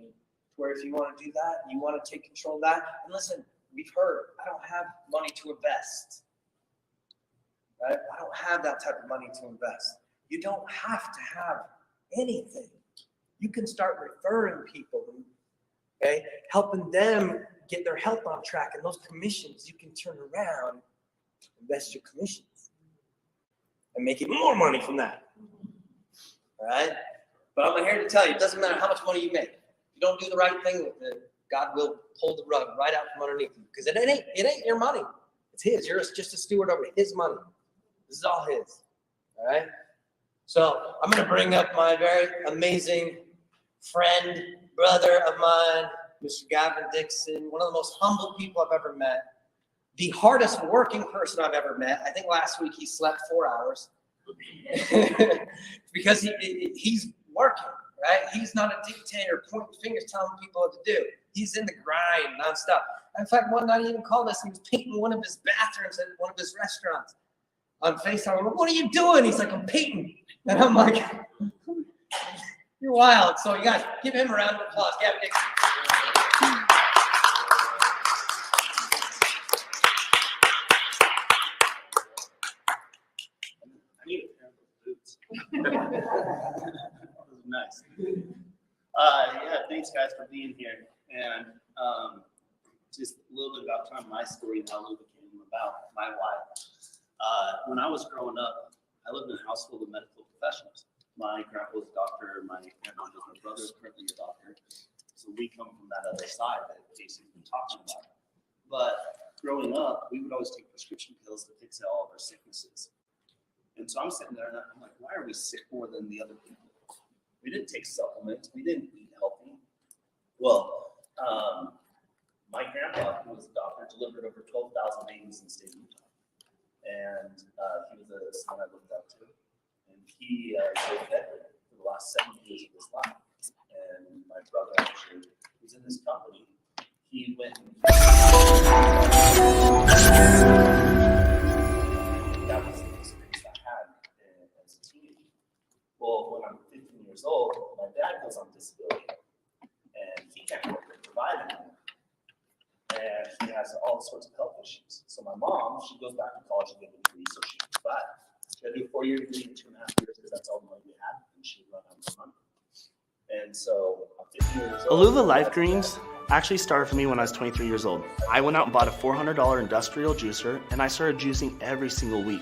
where if you want to do that, you want to take control of that. And listen, we've heard, I don't have money to invest. Right? I don't have that type of money to invest. You don't have to have anything. You can start referring people, okay? Helping them get their health on track, and those commissions you can turn around, invest your commissions, and make even more money from that. All right? But I'm here to tell you, it doesn't matter how much money you make. If you don't do the right thing with it, God will pull the rug right out from underneath you, because it ain't your money. It's His. You're just a steward over His money. This is all His. All right? So I'm going to bring up my very amazing friend, brother of mine, Mr. Gavin Dixon, one of the most humble people I've ever met, the hardest working person I've ever met. I think last week he slept 4 hours because he's working, right? He's not a dictator pointing fingers telling people what to do. He's in the grind nonstop. In fact, one night he even called us and he was painting one of his bathrooms at one of his restaurants on FaceTime. I'm like, what are you doing? He's like, I'm painting. And I'm like, you're wild. So you guys, give him a round of applause. Gavin Dixon. was nice. Yeah, thanks guys for being here. And just a little bit about kind of my story and how Luba came about, my life. When I was growing up, I lived in a house full of medical professionals. My grandpa was a doctor, my brother is currently a doctor. So we come from that other side that Jason's been talking about. But growing up, we would always take prescription pills to fix all of our sicknesses. And so I'm sitting there and I'm like, why are we sick more than the other people? We didn't take supplements. We didn't eat healthy. Well, my grandpa, who was a doctor, delivered over 12,000 babies in the state of Utah. And he was someone I looked up to. And he was veteran for the last 7 years of his life. And my brother actually was in this company. He went and that was the experience I had as a teenager. Well, when I'm 15 years old, my dad goes on disability. And he can't provide anymore. And he has all sorts of health issues. So my mom, she goes back to college and get a degree so she can provide. She had to do a 4-year degree in 2.5 years because that's all the money we had, and she run out of money. And so I'm 15 years old. Aluva Life Greens actually started for me when I was 23 years old. I went out and bought a $400 industrial juicer, and I started juicing every single week.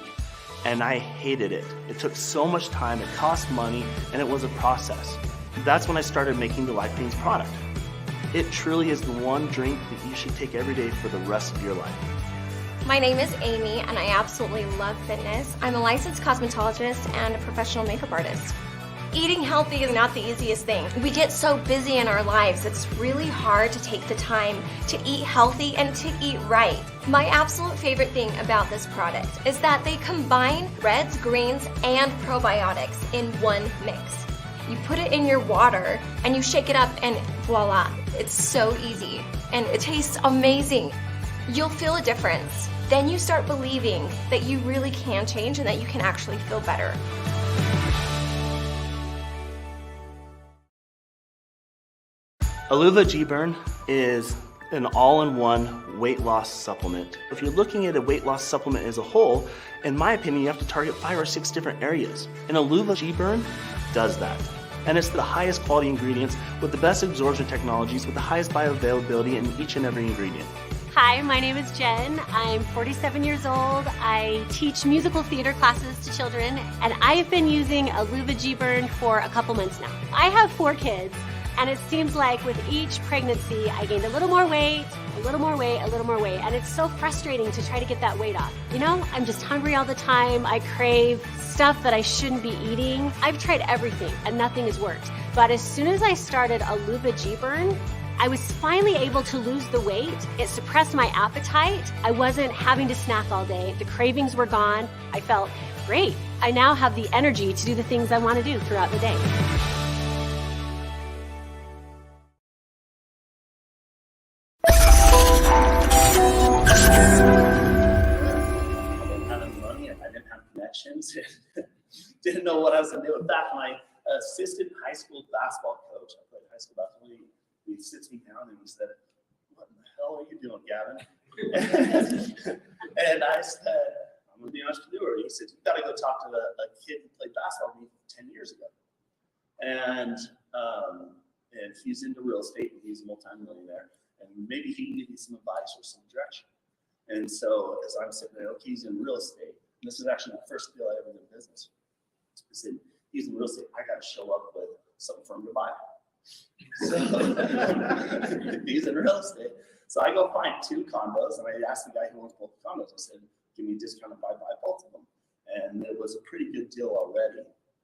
And I hated it. It took so much time, it cost money, and it was a process. That's when I started making the Life Greens product. It truly is the one drink that you should take every day for the rest of your life. My name is Amy, and I absolutely love fitness. I'm a licensed cosmetologist and a professional makeup artist. Eating healthy is not the easiest thing. We get so busy in our lives, it's really hard to take the time to eat healthy and to eat right. My absolute favorite thing about this product is that they combine reds, greens, and probiotics in one mix. You put it in your water and you shake it up and voila, it's so easy and it tastes amazing. You'll feel a difference. Then you start believing that you really can change and that you can actually feel better. Aluva G-Burn is an all-in-one weight loss supplement. If you're looking at a weight loss supplement as a whole, in my opinion, you have to target 5 or 6 different areas. And Aluva G-Burn does that. And it's the highest quality ingredients with the best absorption technologies with the highest bioavailability in each and every ingredient. Hi, my name is Jen. I'm 47 years old. I teach musical theater classes to children, and I've been using Aluva G-Burn for a couple months now. I have 4 kids, and it seems like with each pregnancy, I gained a little more weight, a little more weight, a little more weight, and it's so frustrating to try to get that weight off. You know, I'm just hungry all the time. I crave stuff that I shouldn't be eating. I've tried everything, and nothing has worked. But as soon as I started Aluva G-Burn, I was finally able to lose the weight. It suppressed my appetite. I wasn't having to snack all day. The cravings were gone. I felt great. I now have the energy to do the things I want to do throughout the day. Didn't know what I was going to do. In fact, my assistant high school basketball coach, I played high school basketball, he sits me down and he said, "What in the hell are you doing, Gavin?" And I said, "I'm going to be an entrepreneur." He said, "You've got to go talk to a kid who played basketball with me 10 years ago." And he's into real estate and he's a multimillionaire. And maybe he can give you some advice or some direction. And so as I'm sitting there, okay, he's in real estate. And this is actually the first deal I ever did in business. I said, he's in real estate. I got to show up with something for him to buy. So he's in real estate. So I go find 2 condos, and I asked the guy who owns both condos. I said, "Give me a discount if I buy both of them." And it was a pretty good deal already.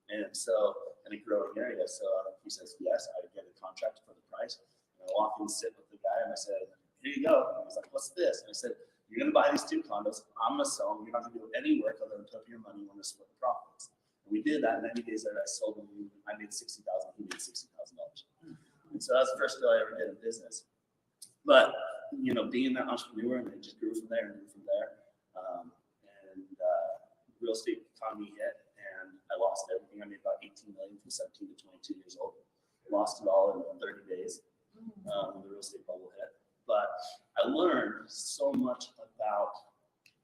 And so, in a growing area. So he says, "Yes, I get a contract for the price." And I walk in, sit with the guy, and I said, "Here you go." And he's like, "What's this?" And I said, "You're going to buy these 2 condos. I'm going to sell them. You're not going to do any work other than put up your money. We're going to split the profits." And we did that. 90 days later, I sold them. I made $60,000. He made $60,000. And so that was the first deal I ever did in business. But, you know, being that entrepreneur, and it just grew from there and grew from there. Real estate economy hit, and I lost everything. I made about $18 million from 17 to 22 years old. Lost it all in 30 days. The real estate bubble hit. But I learned so much about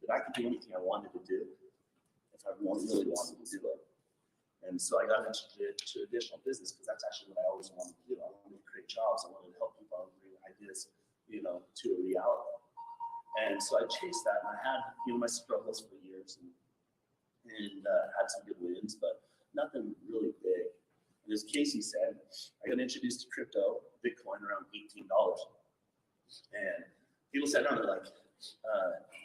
that I could do anything I wanted to do if I really wanted to do it. And so I got into traditional business because that's actually what I always wanted to do. I wanted to create jobs. I wanted to help people. I wanted to bring ideas, to a reality. And so I chased that, and I had, my struggles for years, and had some good wins, but nothing really big. And as Casey said, I got introduced to crypto, Bitcoin, around $18. And people sat down and they're like,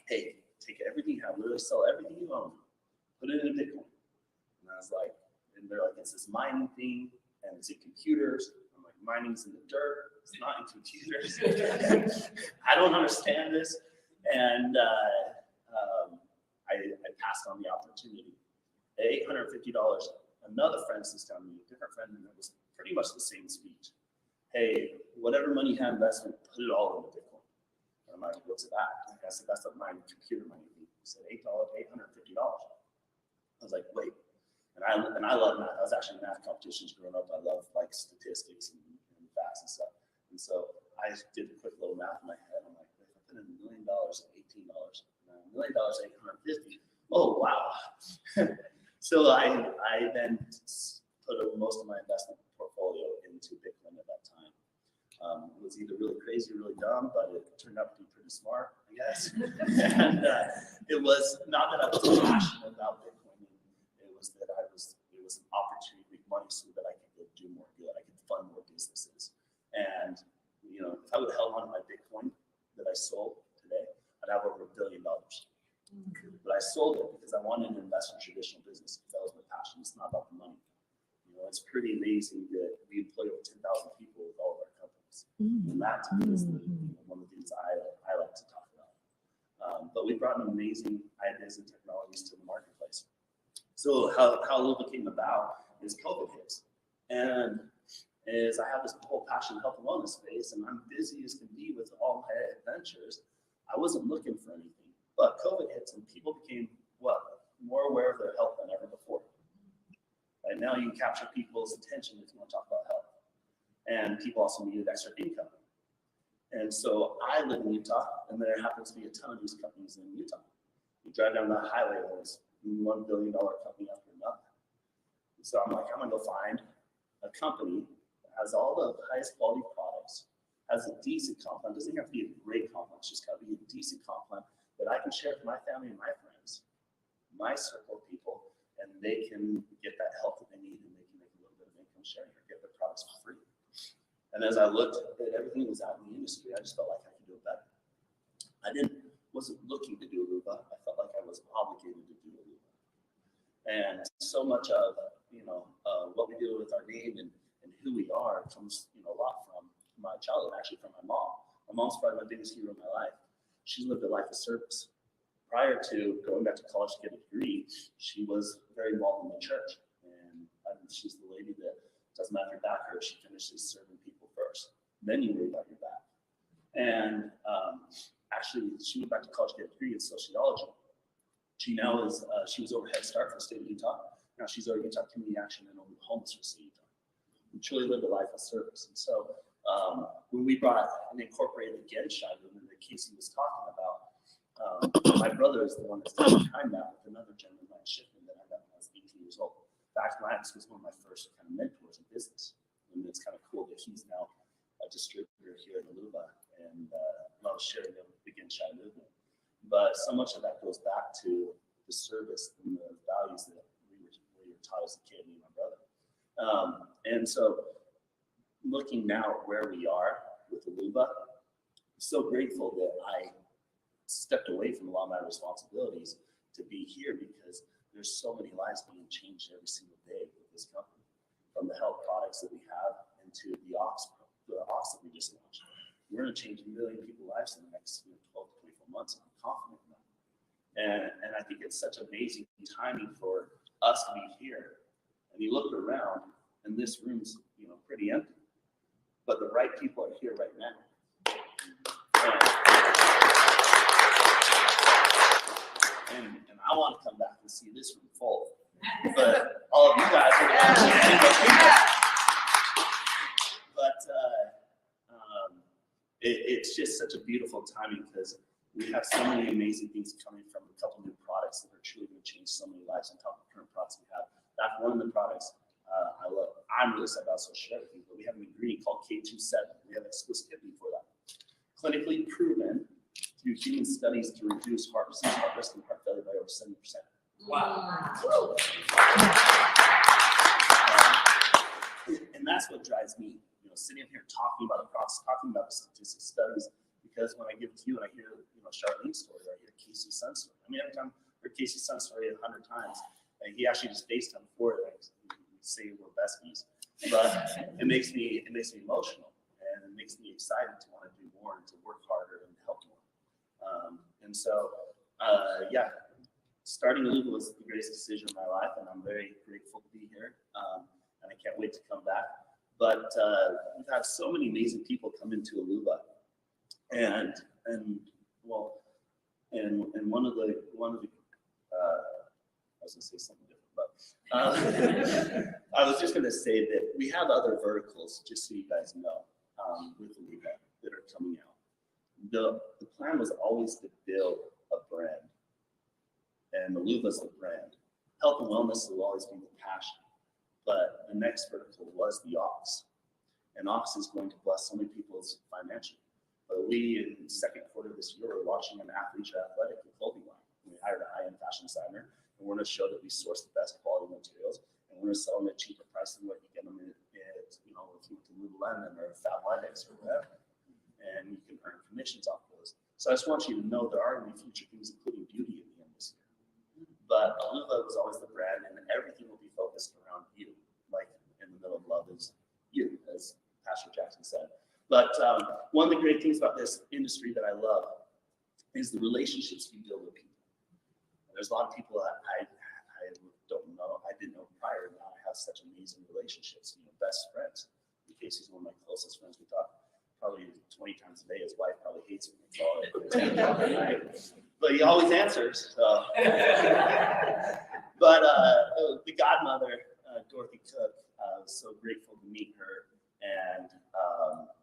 hey, take everything you have, literally sell everything you own, put it in Bitcoin. And I was like, and they're like, it's this mining thing, and it's in computers. I'm like, mining's in the dirt, it's not in computers. I don't understand this. And I passed on the opportunity. At $850, another friend sits down with me, a different friend, and it was pretty much the same speech. Hey, whatever money you have investment, put it all into Bitcoin. And I'm like, what's that? I said, that's a computer mining thing. He said, $850. I was like, wait. And I love math. I was actually in math competitions growing up. I love statistics and facts and stuff. And so I did a quick little math in my head. I'm like, if I put in $1 million at $18, $1 million at $850. Oh wow! So I then put most of my investment portfolio into Bitcoin at that time. It was either really crazy or really dumb, but it turned out to be pretty smart, I guess. And it was not that I was passionate about Bitcoin. It was that it was an opportunity to make money so that I could go do more good. I could fund more businesses. And if I would have held on to my Bitcoin that I sold today, I'd have over $1 billion. But I sold it because I wanted to invest in traditional business because that was my passion. It's not about the money. It's pretty amazing that we employ over 10,000 people with all of our companies. And that to me is one of the things I like to talk about. But we brought in amazing ideas and technologies to the marketplace. So how Luva came about is COVID hits. And as I have this whole passion, health and wellness space, and I'm busy as can be with all my adventures, I wasn't looking for anything. But COVID hits and people became, more aware of their health than ever before. Right now you can capture people's attention if you want to talk about health. And people also needed extra income. And so I live in Utah, and there happens to be a ton of these companies in Utah. You drive down the highway, and there's $1 billion company after another. So I'm like, I'm gonna go find a company that has all the highest quality products, has a decent comp plan. Doesn't have to be a great comp plan, it's just gotta be a decent comp plan that I can share with my family and my friends, my circle of people, and they can get that help that they need, and they can make a little bit of income sharing or get their products for free. And as I looked at everything that was out in the industry, I just felt like I could do it better. I wasn't looking to do Luva. I felt like I was obligated to do Luva. And so much of what we do with our name and who we are comes a lot from my childhood, actually from my mom. My mom's probably my biggest hero in my life. She lived a life of service. Prior to going back to college to get a degree, she was very involved in the church. And she's the lady that doesn't matter if your back hurts, she finishes serving people first. Then you worry about your back. And actually, she went back to college to get a degree in sociology. She now is, she was over Head Start for the state of Utah. Now she's over Utah Community Action and over the homeless for the state of Utah. We truly lived a life of service. And so when we brought and incorporated the Genshai movement that Casey was talking about, my brother is the one that's behind that with another gentleman, Mike Shipman, that I met when I was 18 years old. In fact, Lance was one of my first kind of mentors in business. And it's kind of cool that he's now a distributor here in Luva and loves sharing the Genshai movement. But so much of that goes back to the service and the values that we were taught as a kid, me and my brother. And so looking now at where we are with Luva, I'm so grateful that I stepped away from a lot of my responsibilities to be here because there's so many lives being changed every single day with this company, from the health products that we have into the ox that we just launched. We're going to change 1 million people's lives in the next 12 to 24 months, and I'm confident in that. And I think it's such amazing timing for us to be here. And you look around, and this room's pretty empty, but the right people are here right now. And I want to come back and see this room full, but all of you guys are But it's just such a beautiful timing because we have so many amazing things coming from a couple new products that are truly going to change so many lives on top of the current products we have. That's one of the products this I've also shared with you, but we have an ingredient called K27. We have exclusivity for that. Clinically proven through human studies to reduce heart disease, heart risk, and heart failure by over 70%. Wow. And that's what drives me, sitting here talking about the statistics studies, because when I give it to you and I hear, Charlene's story, or I hear Casey's son's story. I mean, every time I heard Casey's son's story 100 times, and he actually just based on for it, we say we're besties, but it makes me emotional, and it makes me excited to want to do more and to work harder and help more. And so, yeah, starting Luva was the greatest decision of my life, and I'm very grateful to be here, and I can't wait to come back. But we've had so many amazing people come into Aluva, and one of the I was gonna say something different, but I was just gonna say that we have other verticals, just so you guys know, with Aluva that are coming out. The plan was always to build a brand, and Aluva's the brand. Health and wellness will always be the passion, but the next vertical was the Ox, and Ox is going to bless so many people's financially. But we, in the second quarter of this year, we're launching an athleisure athletic and clothing line. We hired a high-end fashion designer, and we're going to show that we source the best quality materials, and we're going to sell them at cheaper price than what you get them at if you went to Lululemon or Fabletics or whatever. And you can earn commissions off those. So I just want you to know there are going to be future things, including beauty at the end of this year. But Aluva was always the brand, and everything will be focused around you. Like in the middle of love is you, as Pastor Jackson said. But one of the great things about this industry that I love is the relationships you build with people. There's a lot of people that I don't know, I didn't know prior. Now I have such amazing relationships, best friends. Casey's one of my closest friends. We talk probably 20 times a day. His wife probably hates me. But he always answers. So. But the godmother, Dorothy Cook, I was so grateful to meet her, and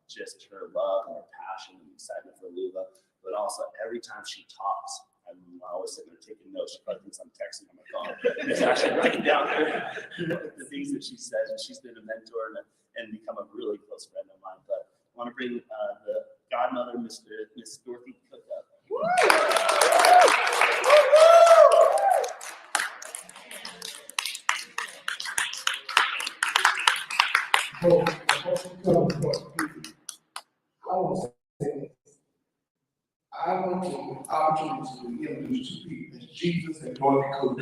just her love and her passion and excitement for Aluva. But also every time she talks, I'm always sitting there taking notes. She probably thinks I'm texting on my phone. It's actually writing down the things that she says, and she's been a mentor and become a really close friend of mine. But I want to bring the godmother, Miss Dorothy Cook, up. I want to opportunity to introduce to people as Jesus and Dorothy Cook.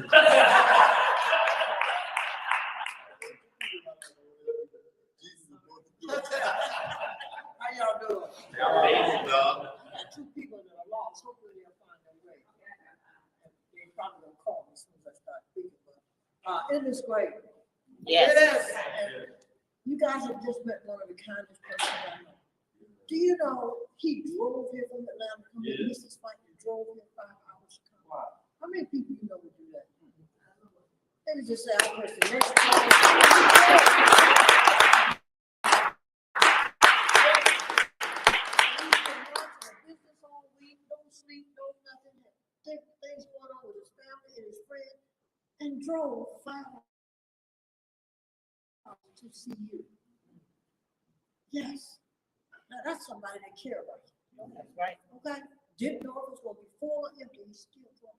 How y'all doing? Amazing, dog. I got two people that are lost. Hopefully they'll find their way. They probably gonna call me as soon as I start speaking. But isn't this great? Yes. It is. And you guys have just met one of the kindest persons I know. Do you know he drove here from Atlanta to come to Mrs. Fight and drove here 5 hours to come? Wow. How many people you know would do that? Let me just say, I press the next time. Business all week, don't sleep, no nothing. Things going on with his family and his friends, and drove 5 hours to see you. Yes. Now that's somebody that cares about you. That's right. Okay. Didn't know it was going to be full or empty. He still drove.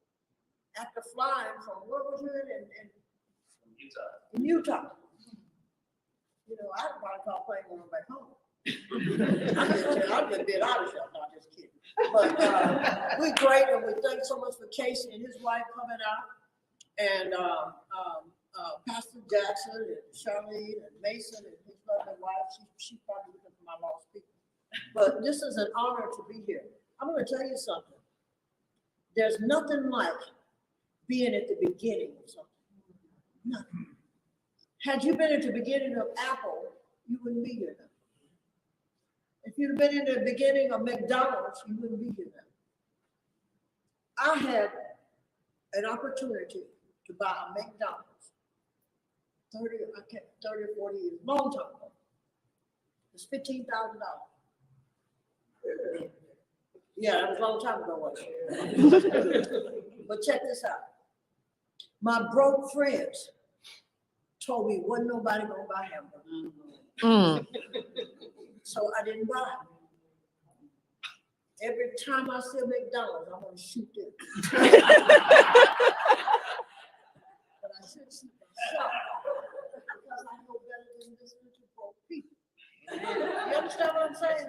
After flying from where was it? Utah. In Utah. I'd probably call plane going back home. I'm just being honest, not just kidding. But we're great, and we thank so much for Casey and his wife coming out, and Pastor Jackson and Charlene and Mason and his lovely wife. She's probably looking for my lost people. But this is an honor to be here. I'm going to tell you something. There's nothing like being at the beginning of something. Nothing. Had you been at the beginning of Apple, you wouldn't be here now. If you'd been in the beginning of McDonald's, you wouldn't be here now. I had an opportunity to buy a McDonald's 30 or 40 years, long time ago. It's $15,000. Yeah, that was a long time ago, wasn't it? But check this out. My broke friends told me wasn't nobody gonna buy hamburgers. So I didn't buy them. Every time I see a McDonald's, I want to shoot them. But I should shoot myself because I know better than listening to broke people. You understand what I'm saying?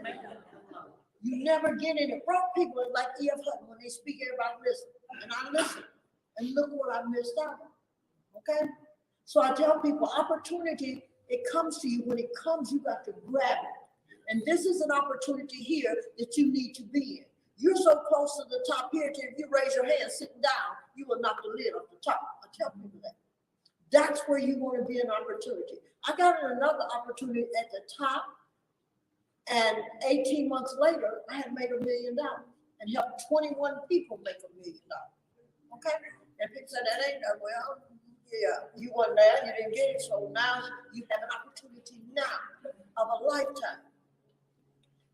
You never get any broke people like E.F. Hutton when they speak, everybody listen. And I listen. And look what I missed out on. Okay? So I tell people, opportunity, it comes to you. When it comes, you got to grab it. And this is an opportunity here that you need to be in. You're so close to the top here, if you raise your hand sitting down, you will knock the lid off the top. I tell people that. That's where you want to be an opportunity. I got another opportunity at the top, and 18 months later, I had made $1 million and helped 21 people make $1 million. Okay? And people said, that ain't that well. Yeah, you weren't there, you didn't get it, so now you have an opportunity now of a lifetime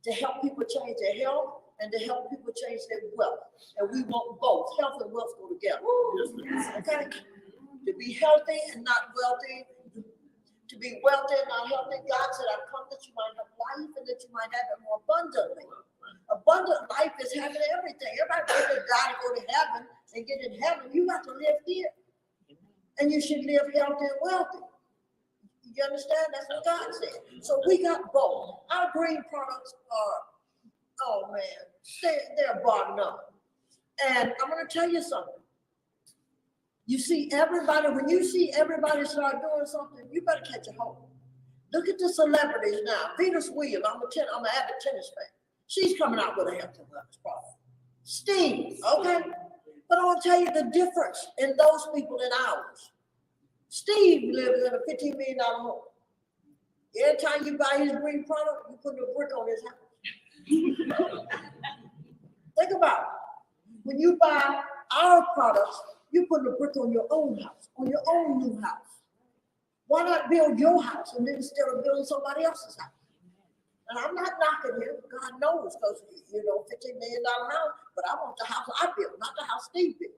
to help people change their health and to help people change their wealth. And we want both. Health and wealth go together. Okay? To be healthy and not wealthy, to be wealthy and not healthy, God said, I've come that you might have life and that you might have it more abundantly. Abundant life is having everything. Everybody wants to die to go to heaven and get in heaven. You got to live here. And you should live healthy and wealthy. You understand? That's what God said. So we got both. Our green products are, oh man, they're bar none. And I'm going to tell you something. You see everybody, when you see everybody start doing something, you better catch a hold. Look at the celebrities now. Venus Williams, I'm an avid tennis fan. She's coming out with a health and wellness product. Steve, okay? But I want to tell you the difference in those people and ours. Steve lives in a $15 million home. Every time you buy his green product, you put a brick on his house. Think about it. When you buy our products, you put a brick on your own house, on your own new house. Why not build your house and then instead of building somebody else's house? And I'm not knocking him. God knows, because $15 million house, but I want the house I built, not the house Steve built.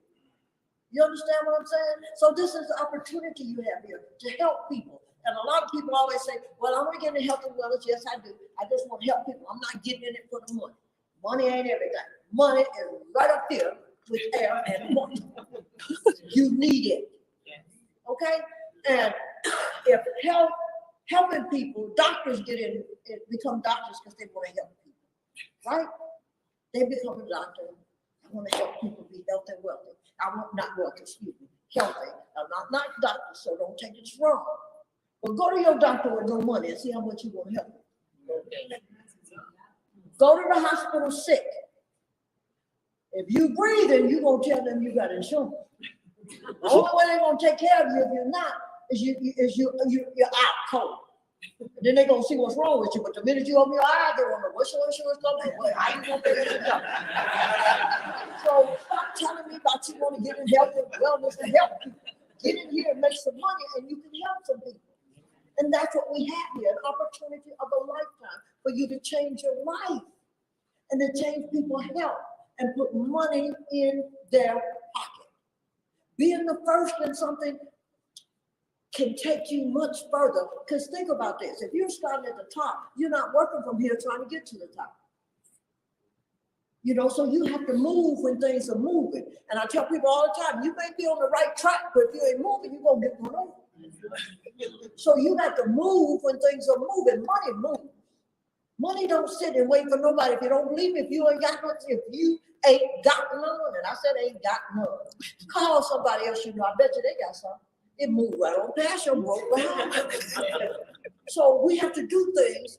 You understand what I'm saying? So this is the opportunity you have here to help people. And a lot of people always say, well, I want to get into health and wellness. Yes, I do. I just want to help people. I'm not getting in it for the money. Money ain't everything. Money is right up here with air and water. You need it. Okay? And if helping people, doctors get in, become doctors because they want to help people. Right? They become a doctor. I want to help people be healthy and wealthy. Healthy. I'm not doctor, so don't take it wrong. But go to your doctor with no money and see how much you want to help them. Go to the hospital sick. If you breathing, you're going to tell them you got insurance. The only way they're going to take care of you if you're not is you're out cold. Then they're going to see what's wrong with you. But the minute you open your eyes, they want to know what's your insurance company? Well, how you going to pay this income? So stop telling me about you want to get in health and wellness to help people. Get in here and make some money and you can help some people. And that's what we have here, an opportunity of a lifetime for you to change your life and to change people's health and put money in their pocket. Being the first in something can take you much further. Because think about this. If you're starting at the top, you're not working from here trying to get to the top. So you have to move when things are moving. And I tell people all the time, you may be on the right track, but if you ain't moving, you're going to get run over. So you have to move when things are moving. Money moves. Money don't sit and wait for nobody. If you don't believe me, if you ain't got none, if you ain't got none, and I said ain't got none, call somebody else you know. I bet you they got some. It moved right on past your broke behind. So we have to do things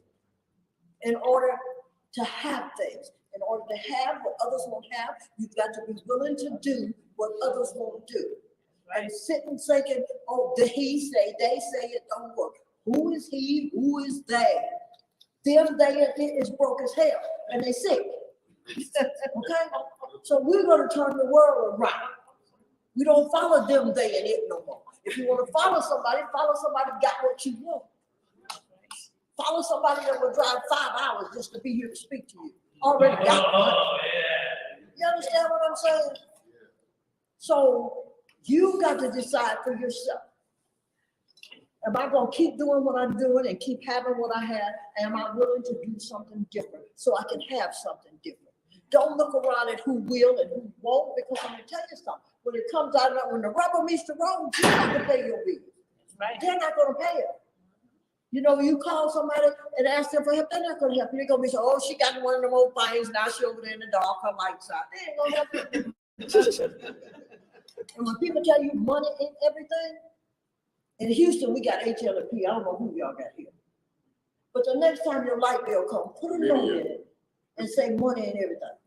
in order to have things. In order to have what others won't have, you've got to be willing to do what others won't do. And sitting thinking, oh, the he say, they say it don't work. Who is he? Who is they? Them, they, is broke as hell, and they sick. Okay? So we're going to turn the world around. We don't follow them, they, and it no more. If you want to follow somebody got what you want. Follow somebody that will drive 5 hours just to be here to speak to you. Already got one. You understand what I'm saying? So you got to decide for yourself. Am I gonna keep doing what I'm doing and keep having what I have? Am I willing to do something different so I can have something different? Don't look around at who will and who won't, because I'm gonna tell you something. When it comes out, when the rubber meets the road, you're not gonna pay your bills. They're not gonna pay it. You know, you call somebody and ask them for help, they're not gonna help you. They're gonna be so, oh, she got one of them old things, now she over there in the dark, her lights out. They ain't gonna help you. And when people tell you money ain't everything, in Houston, we got HLP. I don't know who y'all got here. But the next time your light bill comes, put a note in it and say money ain't everything.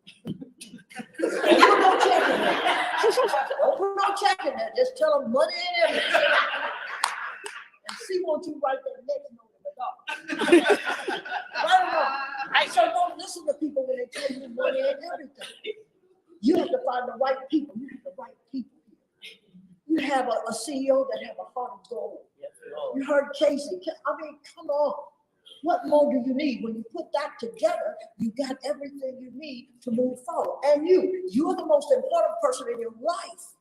Don't put no check in there. Don't put no check in there. Just tell them money ain't everything. And see, won't you write that next note in the dark? Right or wrong? So don't listen to people when they tell you money ain't everything. You have to find the right people. You have the right people. You have a CEO that have a heart of gold. You heard Casey. I mean, come on. What more do you need? When you put that together, you got everything you need to move forward. And you're the most important person in your life.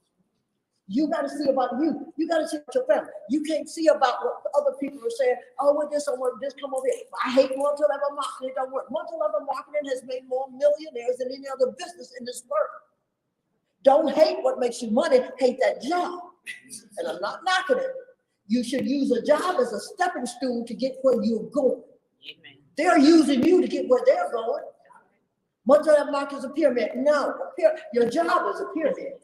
You got to see about you. You got to see about your family. You can't see about what other people are saying. Oh, well, this come over here. I hate multi-level marketing. It don't work. Multi-level marketing has made more millionaires than any other business in this world. Don't hate what makes you money, hate that job. And I'm not knocking it. You should use a job as a stepping stool to get where you're going. They're using you to get where they're going. Multi-level marketing is a pyramid. No, your job is a pyramid.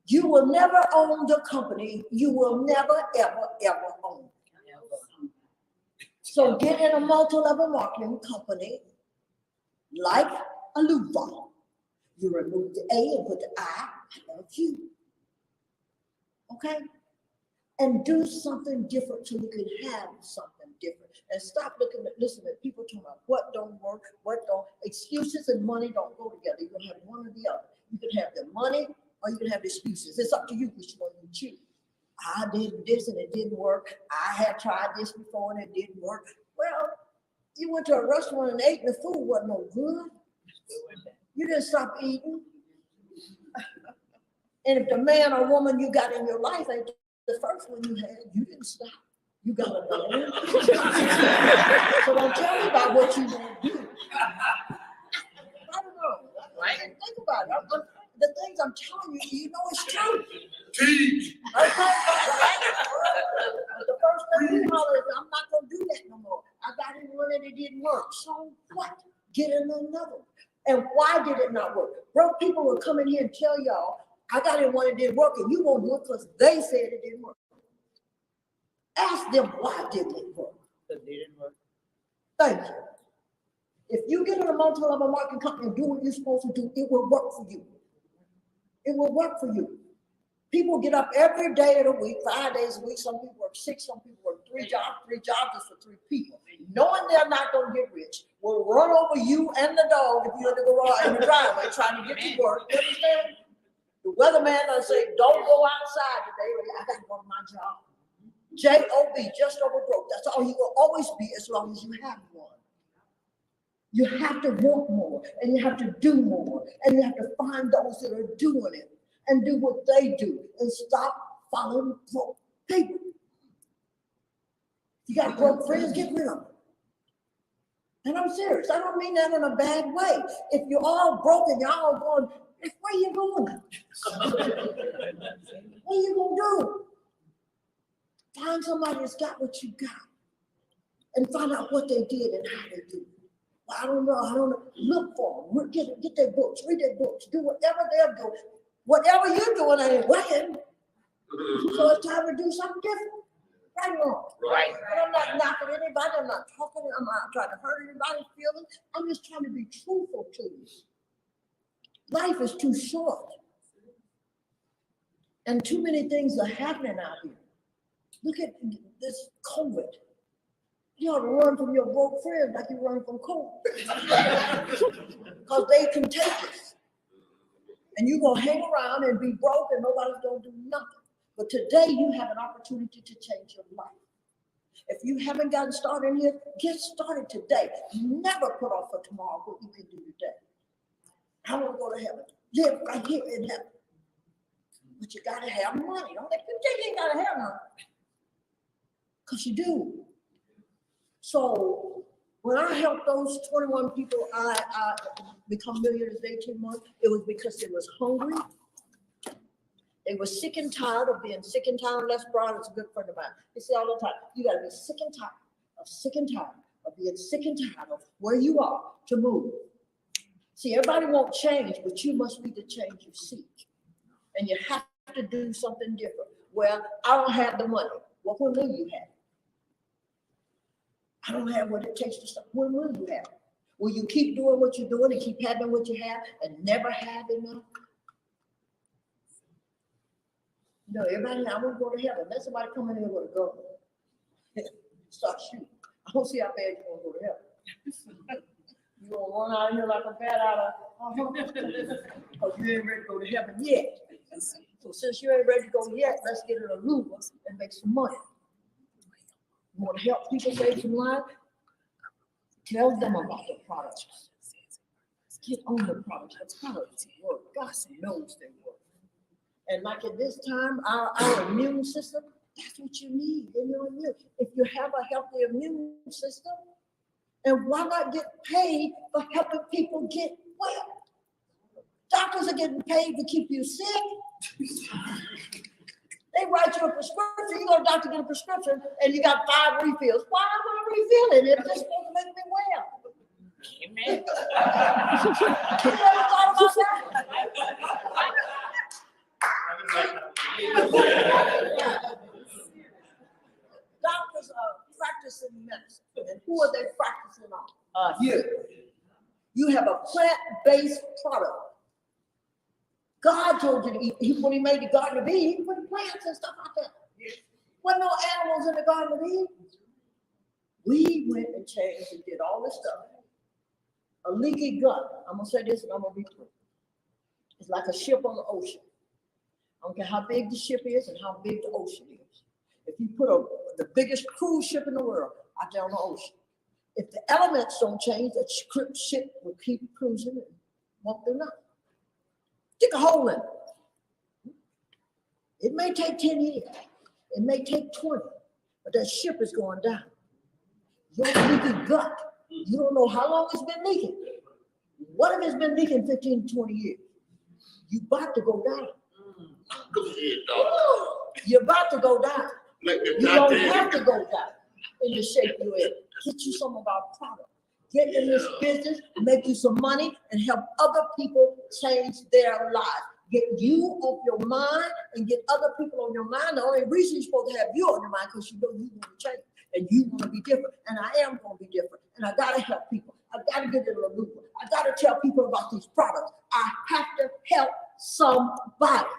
You will never own the company. You will never, ever, ever own it. So get in a multi-level marketing company like a Luva. You remove the A and put the I love you. Okay? And do something different so you can have something different. And stop listening to people talking about what don't work, what don't. Excuses and money don't go together. You can have one or the other. You can have the money or you can have the excuses. It's up to you which one you choose. I did this and it didn't work. I had tried this before and it didn't work. Well, you went to a restaurant and ate and the food wasn't no good. You didn't stop eating. And if the man or woman you got in your life ain't the first one you had, you didn't stop. You got another one. So don't tell me about what you want to do. I don't know. Right? Think about it. The things I'm telling you, you know it's true. Teach. Okay? But the first thing you holler is, I'm not going to do that no more. I got in one and it didn't work. So what? Get in another one. And why did it not work? Broke people will come in here and tell y'all, I got in one and it didn't work, and you won't do it because they said it didn't work. Ask them why didn't it work? Because they didn't work. Thank you. If you get in a multi-level marketing company and do what you're supposed to do, it will work for you. It will work for you. People get up every day of the week, 5 days a week. Some people work 6, some people work 3 jobs. 3 jobs is for 3 people. Knowing they're not going to get rich will run over you and the dog if you're in the garage in the driveway trying to get to work. You understand? The weatherman will say, don't go outside today. I got to go to my job. J-O-B, just over broke. That's all you will always be as long as you have one. You have to want more, and you have to do more, and you have to find those that are doing it and do what they do and stop following broke people. You got broke friends, get rid of them. And I'm serious. I don't mean that in a bad way. If you're all broken, you're all going, where you going? What are you going to do? Find somebody that's got what you got and find out what they did and how they do it. I don't know. Look for them. Get their books, read their books, do whatever they're doing. Whatever you're doing ain't working. So it's time to do something different. Right or wrong? Right. And I'm not knocking anybody. I'm not talking. I'm not trying to hurt anybody's feelings. I'm just trying to be truthful to you. Life is too short. And too many things are happening out here. Look at this COVID. You ought to run from your broke friends like you run from COVID. Because they contagious. And you're going to hang around and be broke and nobody's going to do nothing. But today you have an opportunity to change your life. If you haven't gotten started here, get started today. Never put off for tomorrow what you can do today. I want to go to heaven. Live right here in heaven. But you got to have money. Don't let people think you ain't got to have money. Because you do. So when I helped those 21 people, I become millionaires in 18 months, it was because they was hungry. They were sick and tired of being sick and tired. Les Brown is a good friend of mine. He said all the time, you gotta be sick and tired of being sick and tired of where you are to move. See, everybody won't change, but you must be the change you seek. And you have to do something different. Well, I don't have the money. Well, when will you have it? I don't have what it takes to start. When will you have it? Will you keep doing what you're doing and keep having what you have and never have enough? No, everybody, I won't go to heaven. Let somebody come in here with a gun. Start shooting. I don't see how bad you want to go to heaven. You gonna run out of here like a bat out of because you ain't ready to go to heaven yet. So since you ain't ready to go yet, let's get an Aluva and make some money. You want to help people save some lives? Tell them about the products. Get on the products. The products work. God knows they work. And like at this time, our immune system, that's what you need in your immune. If you have a healthy immune system, and why not get paid for helping people get well? Doctors are getting paid to keep you sick. They write you a prescription, you go to the doctor, get a prescription, and you got 5 refills. Why am I refilling? It's just supposed to make me well. Amen. You ever thought about that? Doctors are practicing medicine. And who are they practicing on? You. You have a plant-based product. God told you to eat. When he made the Garden of Eden, he put plants and stuff out there. Wasn't no animals in the Garden of Eden. We went and changed and did all this stuff. A leaky gut. I'm going to say this and I'm going to be through. It's like a ship on the ocean. I don't care how big the ship is and how big the ocean is. If you put the biggest cruise ship in the world out there on the ocean, if the elements don't change, that ship will keep cruising and won't do nothing. Stick a hole in it. It may take 10 years. It may take 20, but that ship is going down. Your leaky gut, you don't know how long it's been leaking. What if it's been leaking 15 to 20 years? You're about to go down. You're about to go down. You don't have to go down in the shape you're in. Get you some of our product. Get in this business, make you some money, and help other people change their lives. Get you off your mind and get other people on your mind. The only reason you're supposed to have you on your mind because you know you want to change and you want to be different. And I am going to be different. And I got to help people. I got to get in a loop. I got to tell people about these products. I have to help somebody.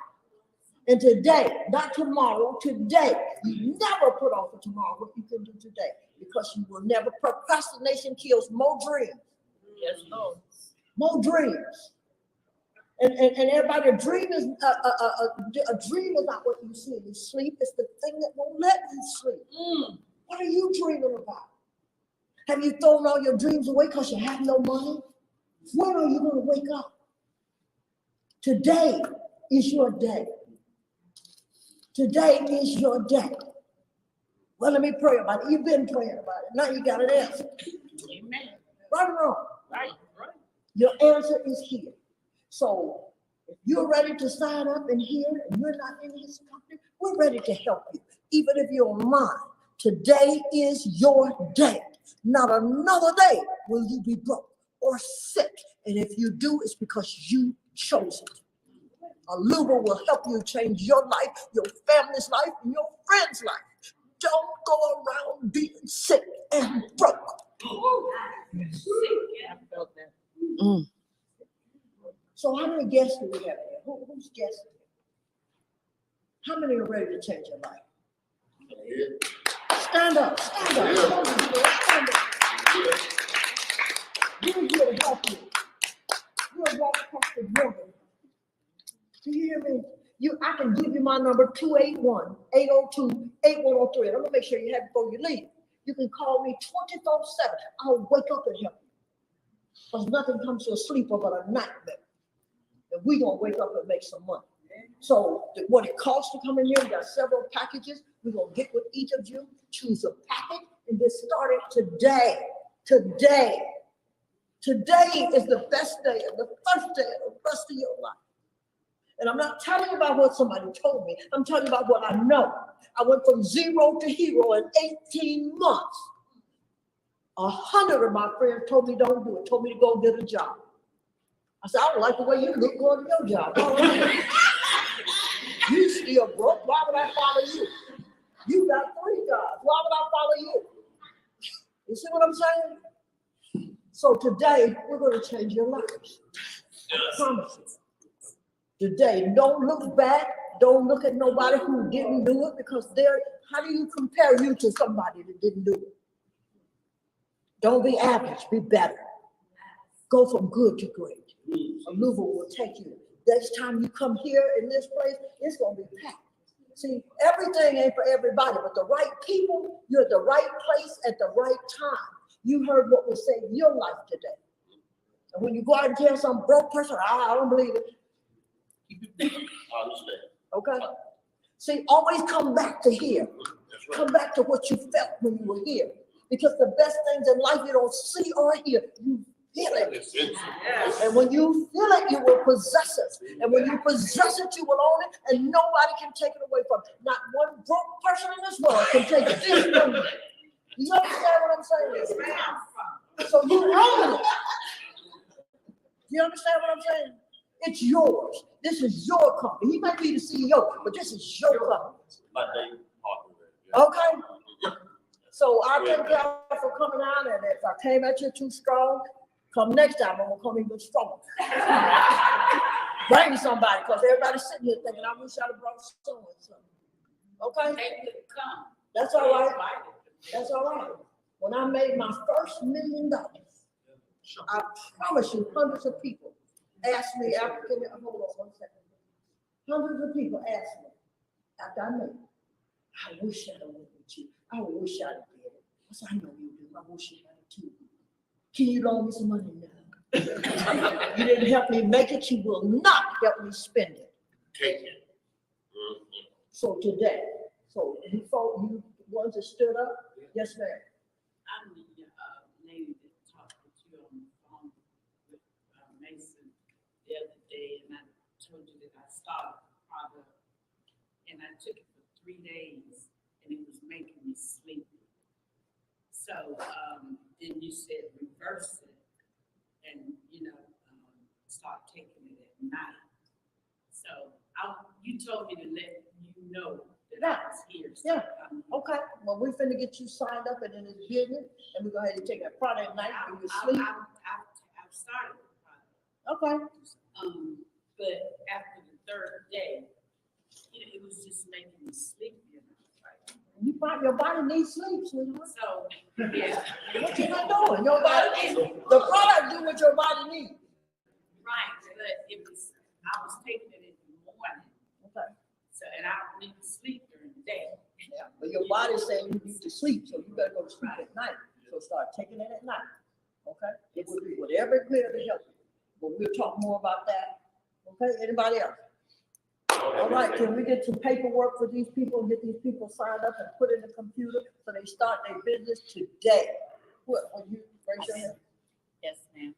And today, not tomorrow, today, you never put off for tomorrow what you can do today because you will never. Procrastination kills more dreams. Yes, Lord. More dreams. And everybody, a dream is not what you see in your sleep. It's the thing that won't let you sleep. What are you dreaming about? Have you thrown all your dreams away because you have no money? When are you going to wake up? Today is your day. Today is your day. Well, let me pray about it. You've been praying about it. Now you got an answer. Amen. Right or wrong? Right. Your answer is here. So if you're ready to sign up in here and you're not in his company, we're ready to help you. Even if you're online, today is your day. Not another day will you be broke or sick. And if you do, it's because you chose it. Aluva will help you change your life, your family's life, and your friend's life. Don't go around being sick and broke. So how many guests do we have here? Who's guessing? How many are ready to change your life? Stand up, stand up. Stand up. We're here to help you. We're right across the river. Do you hear me? I can give you my number, 281-802-8103. I'm going to make sure you have it before you leave. You can call me 24/7. I'll wake up and help you. Because nothing comes to a sleeper but a nightmare. And we're going to wake up and make some money. So what it costs to come in here, we got several packages. We're gonna get with each of you, choose a package, and get started today. Today is the best day, the first day of the rest of your life. And I'm not telling you about what somebody told me. I'm telling you about what I know. I went from 0 to hero in 18 months. 100 of my friends told me don't do it, told me to go get a job. I said, I don't like the way you look going to your job. You still broke. Why would I follow you? You got 3 jobs. Why would I follow you? You see what I'm saying? So today, we're going to change your lives. I promise you. Today, don't look back. Don't look at nobody who didn't do it, because how do you compare you to somebody that didn't do it? Don't be average, be better. Go from good to great. A mover will take you. Next time you come here in this place, it's going to be packed. See, everything ain't for everybody, but the right people, you're at the right place at the right time. You heard what will save your life today. And when you go out and tell some broke person, I don't believe it. Okay? See, always come back to here. Come back to what you felt when you were here. Because the best things in life you don't see or hear, you feel it. And when you feel it, you will possess it. And when you possess it, you will own it, and nobody can take it away from it. Not one broke person in this world can take this from you. You understand what I'm saying? So you own it. You understand what I'm saying? It's yours. This is your company. He might be the CEO, but this is your company. Okay? So I thank y'all for coming out, and if I came at you too strong, come next time, I'm gonna come even stronger. Bring somebody, because everybody's sitting here thinking, I wish I'd have brought so and so. Okay? That's all right. That's all right. When I made my first $1 million, I promise you, hundreds of people asked me after, hold on 1 second. Hundreds of people asked me after I made it, I wish I'd have went with you. I wish I'd have did it. I said, I know you do. I wish you had it too. Can you loan me some money now? You didn't help me make it. You will not help me spend it. Take it. So today, you folks, you ones that stood up, yes, ma'am. I'm the lady that talked with you on the phone with Mason the other day, and I told you that I started the product, and I took it for 3 days, and it was making me sleepy. So then you said reverse it, and start taking it at night. So you told me to let you know that I was here. So Okay. Well, we're finna get you signed up and in this business, and we're going to take that product at night when you sleep. I've started the product. Okay. But after the 3rd day, it was just making me sleepy. Your body needs sleep, sweetheart. So, yeah. What you not doing? Your body needs the product do what your body needs. Right, but I was taking it in the morning. Okay. So, and I don't need to sleep during the day. Yeah, but your body's saying you need to sleep, so you better go to sleep at night. So start taking it at night. Okay? It will do whatever it could to help you. But we'll talk more about that. Okay? Anybody else? All right, can we get some paperwork for these people and get these people signed up and put in the computer so they start their business today? What, when you raise your hand? Yes, ma'am.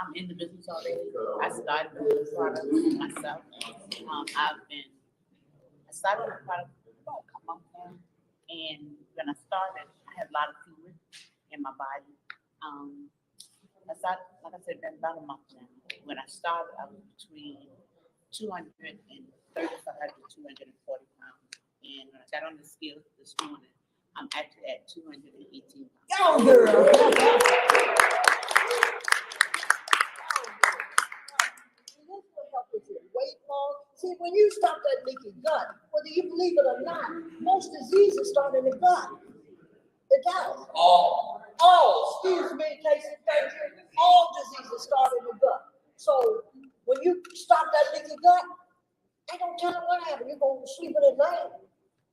I'm in the business already. I started the product myself. I started the product about a couple months now, and when I started, I had a lot of fluid in my body. I started, like I said, been about a month now. When I started, I was between 235 to 240 pounds. And when I got on the scale this morning, I'm actually at 218 pounds. Go, girl. Weight loss. See, when you stop that leaky gut, whether you believe it or not, most diseases start in the gut. It does. Excuse me, Casey, thank you. All diseases start in the gut. So when you stop that leaky gut, I don't tell them what happened. You're going to sleep at night.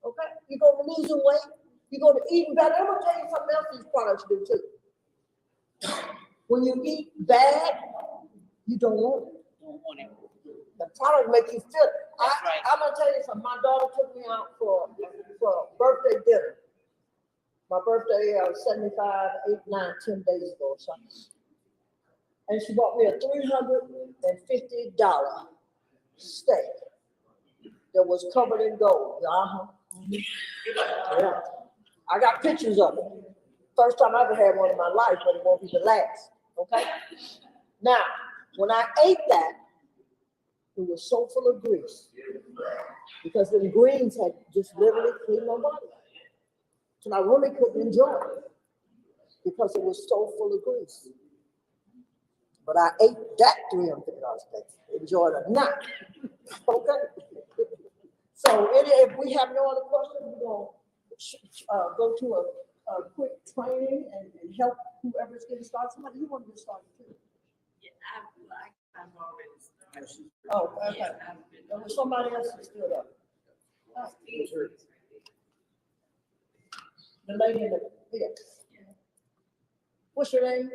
Okay? You're going to lose weight. You're going to eat better. I'm going to tell you something else these products do too. When you eat bad, you don't want it. The product make you feel it. I'm gonna tell you something. My daughter took me out for a birthday dinner. My birthday, I was 75, 8, 9, 10 days ago or something. And she bought me a $350 steak that was covered in gold. Yeah. I got pictures of it. First time I ever had one in my life, but it won't be the last. Okay? Now, when I ate that, it was so full of grease because the greens had just literally cleaned my body. So I really couldn't enjoy it because it was so full of grease. But I ate that $350 steak. Enjoyed it or not. Okay? So if we have no other questions, we're going to go to a quick training and help whoever's getting started. Somebody, you want to get started too? Yeah, I've already started. Oh, okay. There was somebody else that stood up. The lady in the pit. What's your name?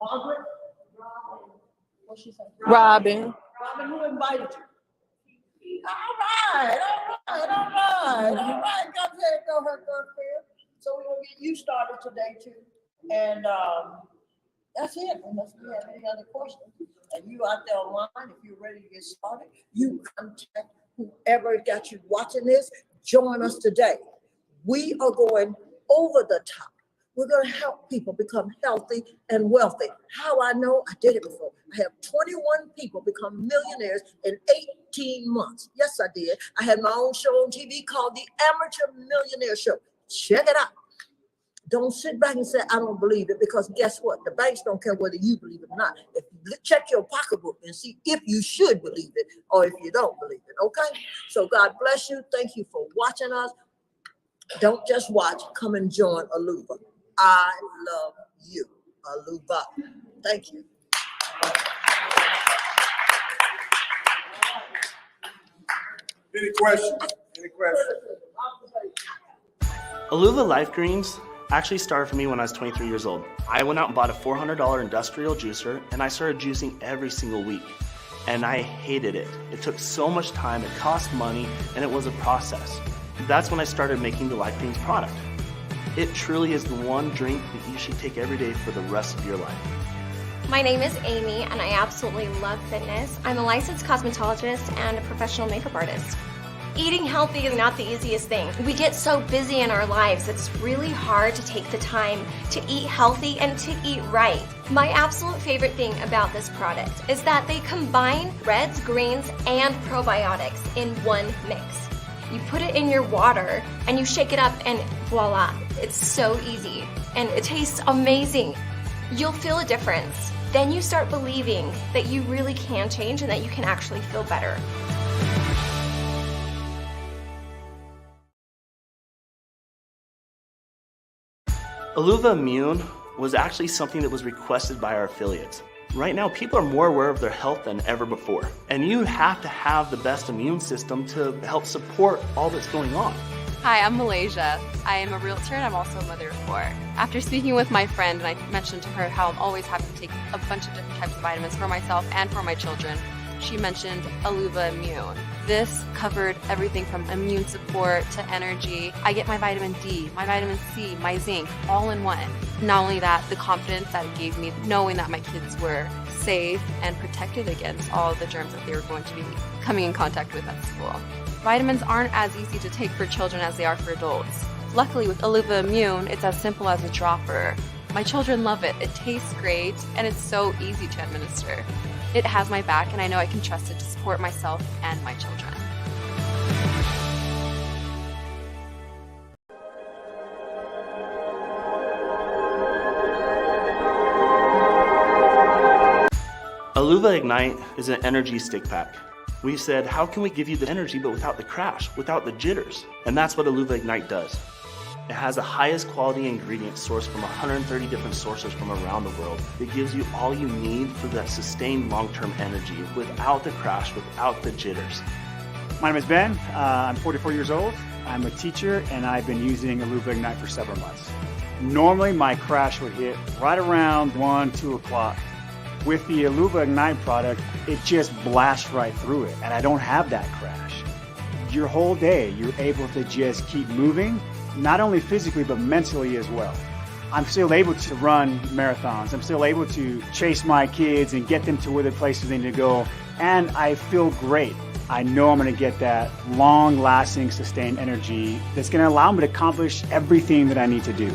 Margaret? What's she say? Robin. Robin, who invited you? All right. Go ahead, go her girlfriend. So we're gonna get you started today too. And that's it. Unless we have any other questions. And you out there online, if you're ready to get started, you contact whoever got you watching this. Join us today. We are going over the top. We're going to help people become healthy and wealthy. How I know? I did it before. I have 21 people become millionaires in 18 months. Yes, I did. I had my own show on TV called The Amateur Millionaire Show. Check it out. Don't sit back and say, I don't believe it, because guess what? The banks don't care whether you believe it or not. If you check your pocketbook and see if you should believe it or if you don't believe it, okay? So God bless you. Thank you for watching us. Don't just watch. Come and join Aluva. I love you, Aluva. Thank you. Any questions? Any questions? Aluva Life Greens actually started for me when I was 23 years old. I went out and bought a $400 industrial juicer, and I started juicing every single week. And I hated it. It took so much time, it cost money, and it was a process. That's when I started making the Life Greens product. It truly is the one drink that you should take every day for the rest of your life. My name is Amy, and I absolutely love fitness. I'm a licensed cosmetologist and a professional makeup artist. Eating healthy is not the easiest thing. We get so busy in our lives, it's really hard to take the time to eat healthy and to eat right. My absolute favorite thing about this product is that they combine reds, greens, and probiotics in one mix. You put it in your water and you shake it up and voila, it's so easy and it tastes amazing. You'll feel a difference. Then you start believing that you really can change and that you can actually feel better. Aluva Immune was actually something that was requested by our affiliates. Right now, people are more aware of their health than ever before, and you have to have the best immune system to help support all that's going on. Hi, I'm Malaysia. I am a realtor and I'm also a mother of 4. After speaking with my friend, and I mentioned to her how I'm always having to take a bunch of different types of vitamins for myself and for my children, she mentioned Aluva Immune. This covered everything from immune support to energy. I get my vitamin D, my vitamin C, my zinc, all in one. Not only that, the confidence that it gave me, knowing that my kids were safe and protected against all of the germs that they were going to be coming in contact with at school. Vitamins aren't as easy to take for children as they are for adults. Luckily, with Aluva Immune, it's as simple as a dropper. My children love it. It tastes great, and it's so easy to administer. It has my back, and I know I can trust it to support myself and my children. Aluva Ignite is an energy stick pack. We said, how can we give you the energy but without the crash, without the jitters? And that's what Aluva Ignite does. It has the highest quality ingredients sourced from 130 different sources from around the world. It gives you all you need for that sustained long-term energy without the crash, without the jitters. My name is Ben. I'm 44 years old. I'm a teacher and I've been using Aluva Ignite for several months. Normally my crash would hit right around 1, 2 o'clock. With the Aluva Ignite product, it just blasts right through it, and I don't have that crash. Your whole day, you're able to just keep moving, not only physically, but mentally as well. I'm still able to run marathons. I'm still able to chase my kids and get them to where the places they need to go, and I feel great. I know I'm going to get that long-lasting, sustained energy that's going to allow me to accomplish everything that I need to do.